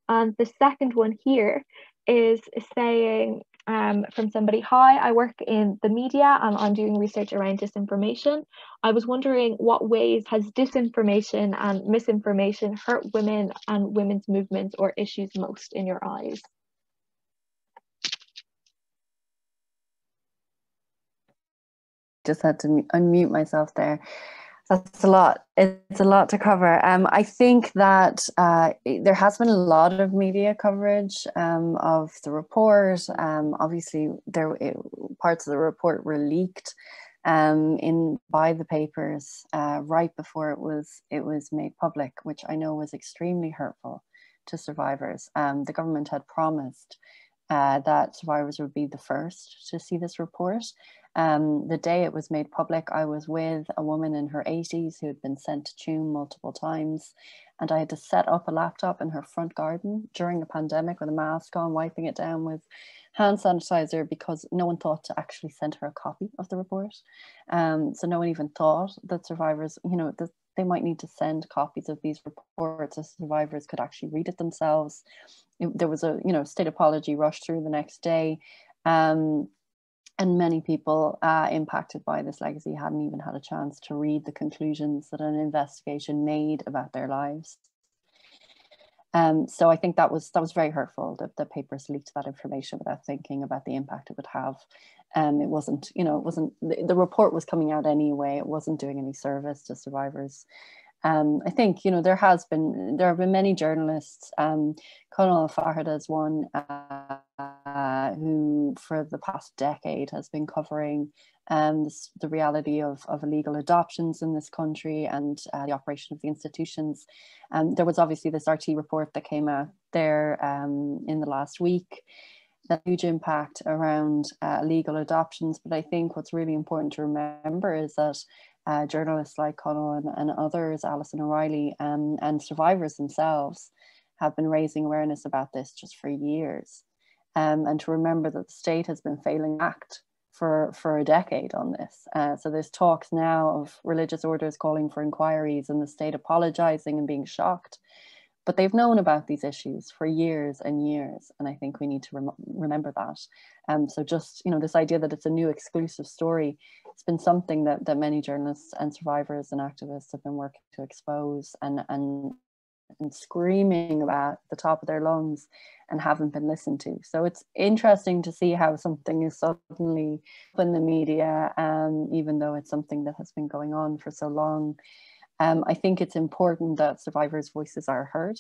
And the second one here is saying from somebody, hi, I work in the media and I'm doing research around disinformation. I was wondering what ways has disinformation and misinformation hurt women and women's movements or issues most in your eyes? Just had to unmute myself there. That's a lot. It's a lot to cover. I think that there has been a lot of media coverage of the report. Obviously, parts of the report were leaked by the papers right before it was made public, which I know was extremely hurtful to survivors. The government had promised that survivors would be the first to see this report. The day it was made public, I was with a woman in her 80s who had been sent to Tuam multiple times, and I had to set up a laptop in her front garden during a pandemic with a mask on, wiping it down with hand sanitizer, because no one thought to actually send her a copy of the report. So no one even thought that survivors, that they might need to send copies of these reports so survivors could actually read it themselves. There was a state apology rushed through the next day. And many people impacted by this legacy hadn't even had a chance to read the conclusions that an investigation made about their lives. So I think that was very hurtful that the papers leaked that information without thinking about the impact it would have. It wasn't, the report was coming out anyway. It wasn't doing any service to survivors. I think, there have been many journalists, Caoill Fahad is one, who for the past decade has been covering the reality of illegal adoptions in this country and the operation of the institutions. There was obviously this RT report that came out there in the last week, that huge impact around legal adoptions. But I think what's really important to remember is that journalists like Caelainn and others, Alison O'Reilly, and survivors themselves have been raising awareness about this just for years. And to remember that the state has been failing to act for a decade on this. So there's talks now of religious orders calling for inquiries and the state apologizing and being shocked. But they've known about these issues for years and years, and I think we need to remember that. So just, you know, this idea that it's a new exclusive story, it's been something that many journalists and survivors and activists have been working to expose and screaming about at the top of their lungs and haven't been listened to. So it's interesting to see how something is suddenly in the media, even though it's something that has been going on for so long. I think it's important that survivors' voices are heard.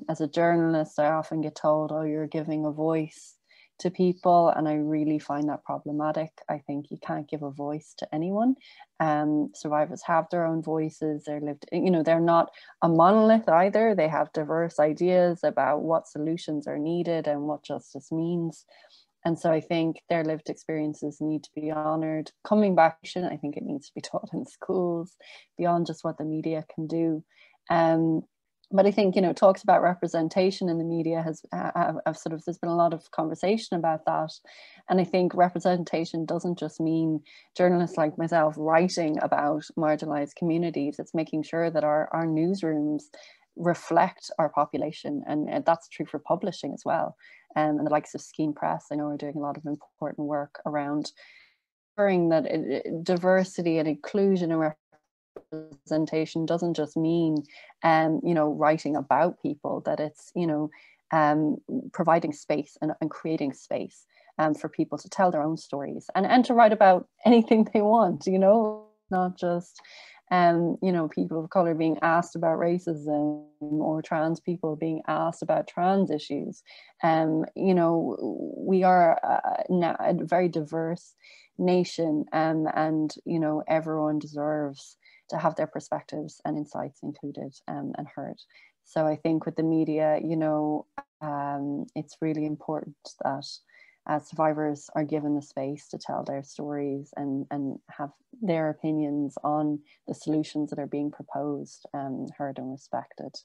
As a journalist, I often get told, oh, you're giving a voice to people, and I really find that problematic. I think you can't give a voice to anyone. Survivors have their own voices. They're lived, you know, they're not a monolith either. They have diverse ideas about what solutions are needed and what justice means. And so I think their lived experiences need to be honoured. Coming back, I think it needs to be taught in schools beyond just what the media can do. But I think, you know, talks about representation in the media there's been a lot of conversation about that. And I think representation doesn't just mean journalists like myself writing about marginalised communities. It's making sure that our newsrooms reflect our population, and that's true for publishing as well. And the likes of Skene Press, I know, are doing a lot of important work around ensuring that diversity and inclusion and representation doesn't just mean, you know, writing about people, that it's, you know, providing space and creating space for people to tell their own stories and to write about anything they want, you know, not just you know, people of color being asked about racism or trans people being asked about trans issues. You know, we are now a very diverse nation, and, you know, everyone deserves to have their perspectives and insights included and heard. So I think with the media, you know, it's really important that survivors are given the space to tell their stories and have their opinions on the solutions that are being proposed heard and respected.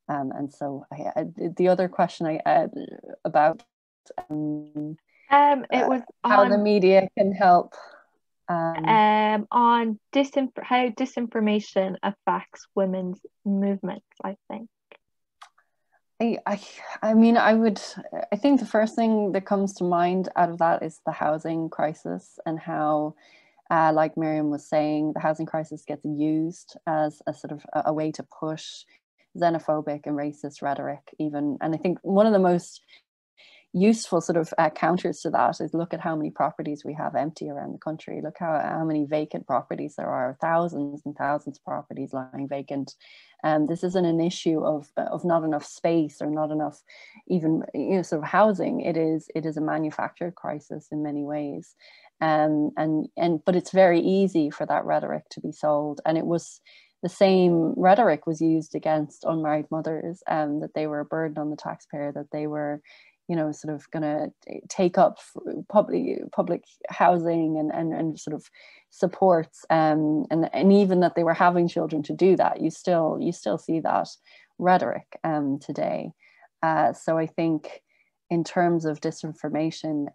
And so the other question I had about it was how the media can help on how disinformation affects women's movements, I think. I mean, I think the first thing that comes to mind out of that is the housing crisis, and how, like Miriam was saying, the housing crisis gets used as a sort of a way to push xenophobic and racist rhetoric even. And I think one of the most useful sort of counters to that is look at how many properties we have empty around the country. Look how many vacant properties there are, thousands and thousands of properties lying vacant. This isn't an issue of not enough space or not enough even, you know, sort of housing. It is a manufactured crisis in many ways. But it's very easy for that rhetoric to be sold. And it was the same rhetoric was used against unmarried mothers, that they were a burden on the taxpayer, that they were, you know, sort of going to take up public housing and sort of supports, and even that they were having children to do that. You still see that rhetoric today. So I think in terms of disinformation,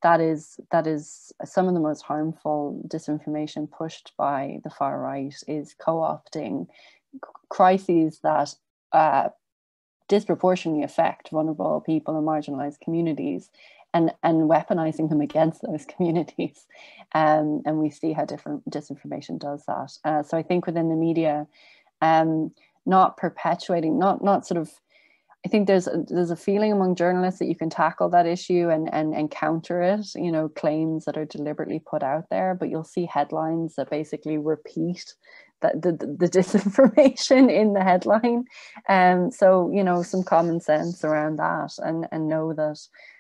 that is some of the most harmful disinformation pushed by the far right, is co-opting crises that disproportionately affect vulnerable people and marginalized communities and weaponizing them against those communities. And we see how different disinformation does that. So I think within the media, not perpetuating, not sort of, I think there's a feeling among journalists that you can tackle that issue and counter it, you know, claims that are deliberately put out there, but you'll see headlines that basically repeat the disinformation in the headline. So, you know, some common sense around that, and know that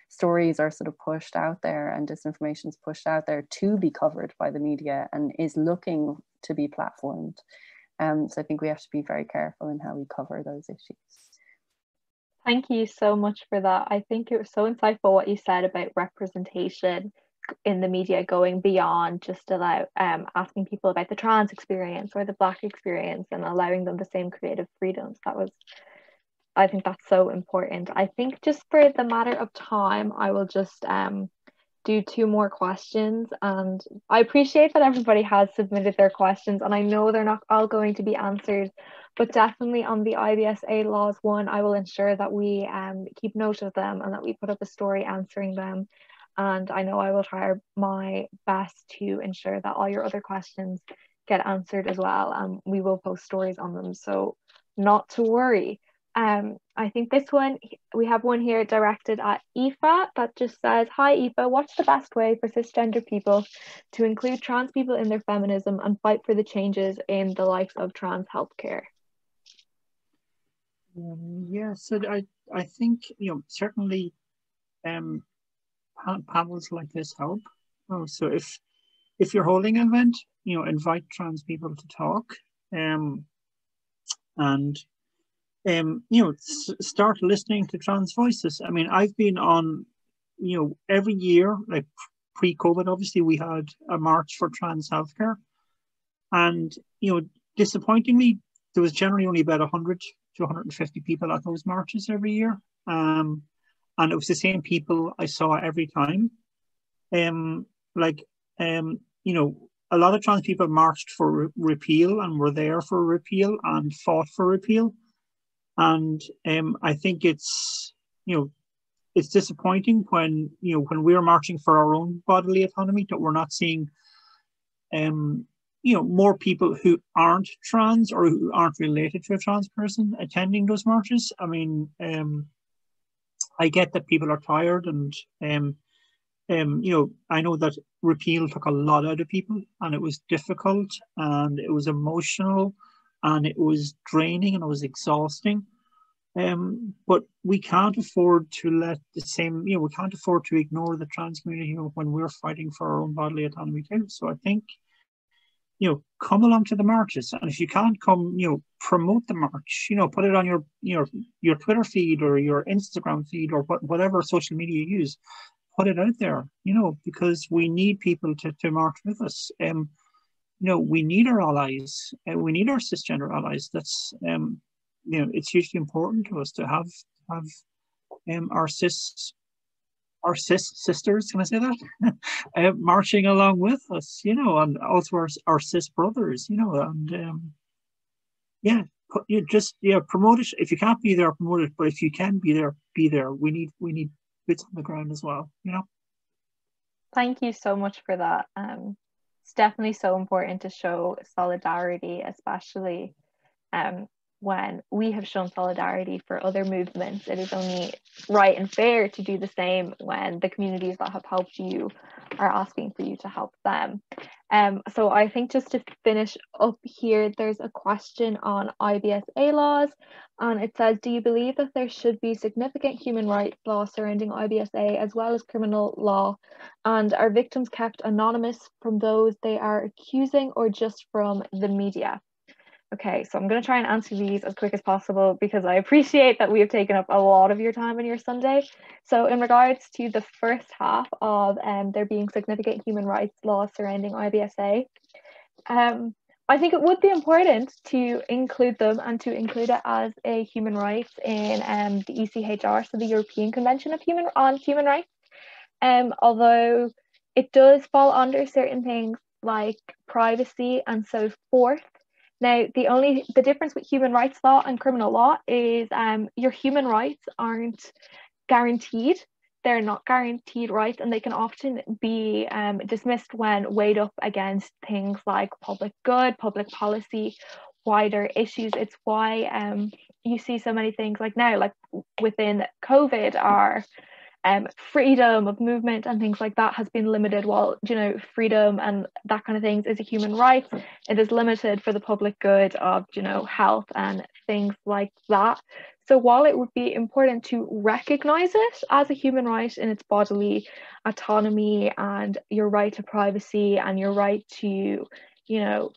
stories are sort of pushed out there and disinformation is pushed out there to be covered by the media and is looking to be platformed. So I think we have to be very careful in how we cover those issues. Thank you so much for that. I think it was so insightful what you said about representation in the media going beyond just asking people about the trans experience or the Black experience and allowing them the same creative freedoms. I think that's so important. I think just for the matter of time, I will just do 2 more questions, and I appreciate that everybody has submitted their questions, and I know they're not all going to be answered, but definitely on the IBSA laws one, I will ensure that we keep note of them and that we put up a story answering them. And I know I will try my best to ensure that all your other questions get answered as well, and we will post stories on them, so not to worry. I think this one, we have one here directed at Aoife that just says, "Hi Aoife, what's the best way for cisgender people to include trans people in their feminism and fight for the changes in the likes of trans healthcare?" Yeah, so I think, certainly panels like this help. So if you're holding an event, invite trans people to talk, and start listening to trans voices. I mean, I've been on, every year, like pre-COVID, obviously we had a march for trans healthcare, and disappointingly, there was generally only about 100 to 150 people at those marches every year, and it was the same people I saw every time. A lot of trans people marched for repeal and were there for repeal and fought for repeal. And I think it's disappointing when we're marching for our own bodily autonomy that we're not seeing more people who aren't trans or who aren't related to a trans person attending those marches. I mean, I get that people are tired, and I know that repeal took a lot out of people, and it was difficult, and it was emotional, and it was draining, and it was exhausting. But we can't afford to let we can't afford to ignore the trans community when we're fighting for our own bodily autonomy too. So I think, come along to the marches, and if you can't come, promote the march, put it on your Twitter feed or your Instagram feed or whatever social media you use, put it out there, because we need people to march with us. We need our allies, we need our cisgender allies. That's it's hugely important to us to have our cis sisters, can I say that, marching along with us, and also our cis brothers, and promote it. If you can't be there, promote it. But if you can be there, be there. We need boots on the ground as well, Thank you so much for that. It's definitely so important to show solidarity, especially when we have shown solidarity for other movements. It is only right and fair to do the same when the communities that have helped you are asking for you to help them. So I think just to finish up here, there's a question on IBSA laws, and it says, "Do you believe that there should be significant human rights law surrounding IBSA as well as criminal law? And are victims kept anonymous from those they are accusing or just from the media?" Okay, so I'm going to try and answer these as quick as possible because I appreciate that we have taken up a lot of your time on your Sunday. So in regards to the first half of there being significant human rights laws surrounding IBSA, I think it would be important to include them and to include it as a human right in the ECHR, so the European Convention of Human Rights. Although it does fall under certain things like privacy and so forth. Now, the difference with human rights law and criminal law is your human rights aren't guaranteed. They're not guaranteed rights, and they can often be dismissed when weighed up against things like public good, public policy, wider issues. It's why you see so many things like now, like within COVID, are freedom of movement and things like that has been limited. While freedom and that kind of things is a human right, it is limited for the public good of health and things like that. So while it would be important to recognize it as a human right in its bodily autonomy and your right to privacy and your right to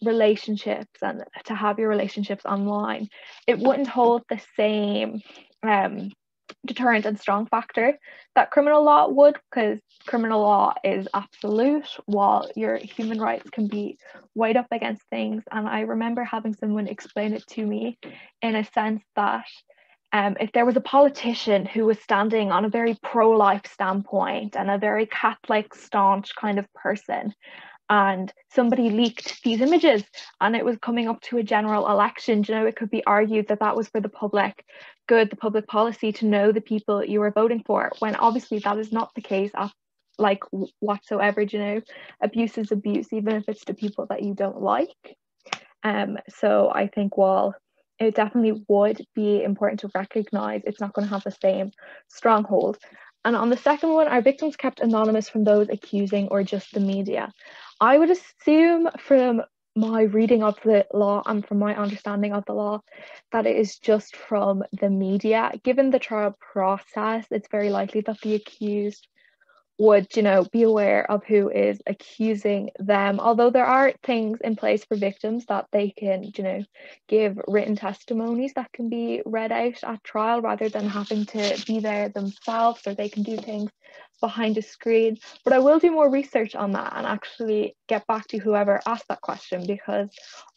relationships and to have your relationships online, it wouldn't hold the same deterrent and strong factor that criminal law would, because criminal law is absolute while your human rights can be weighed up against things. And I remember having someone explain it to me in a sense that if there was a politician who was standing on a very pro-life standpoint and a very Catholic staunch kind of person, and somebody leaked these images and it was coming up to a general election, you know, it could be argued that that was for the public good, the public policy, to know the people you were voting for, when obviously that is not the case like whatsoever. You know, abuse is abuse, even if it's to people that you don't like. So I think while it definitely would be important to recognize, it's not going to have the same stronghold. And on the second one, are victims kept anonymous from those accusing or just the media? I would assume from my reading of the law and from my understanding of the law that it is just from the media. Given the trial process, it's very likely that the accused would, you know, be aware of who is accusing them, although there are things in place for victims that they can, you know, give written testimonies that can be read out at trial rather than having to be there themselves, or they can do things behind a screen. But I will do more research on that and actually get back to whoever asked that question, because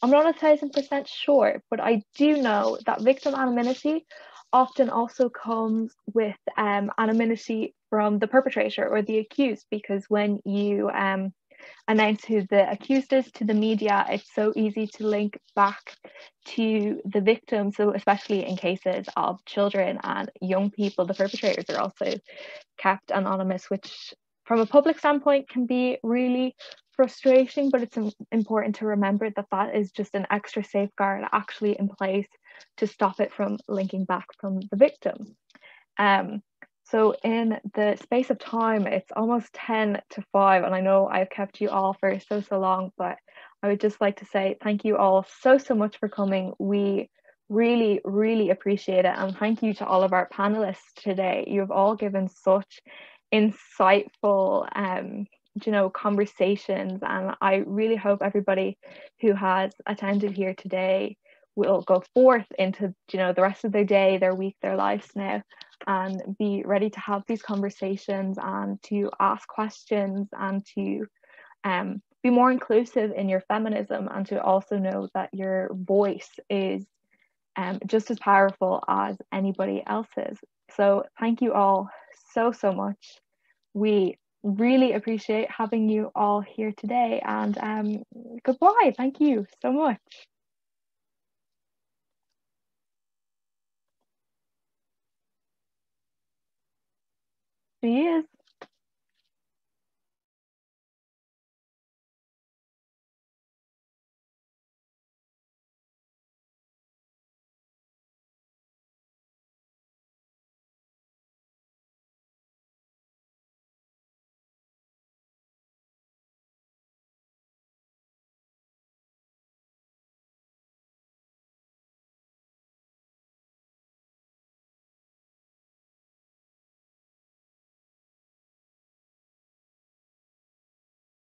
I'm not 1000% sure, but I do know that victim anonymity often also comes with anonymity from the perpetrator or the accused, because when you announce who the accused is to the media, it's so easy to link back to the victim. So especially in cases of children and young people, the perpetrators are also kept anonymous, which from a public standpoint can be really frustrating, but it's important to remember that that is just an extra safeguard actually in place to stop it from linking back from the victim. So in the space of time, it's almost 10 to 5, and I know I've kept you all for so long, but I would just like to say thank you all so much for coming. We really appreciate it, and thank you to all of our panelists today. You've all given such insightful you know, conversations, and I really hope everybody who has attended here today will go forth into, you know, the rest of their day, their week, their lives now, and be ready to have these conversations and to ask questions and to be more inclusive in your feminism, and to also know that your voice is just as powerful as anybody else's. So thank you all so much. We really appreciate having you all here today, and goodbye. Thank you so much. She is.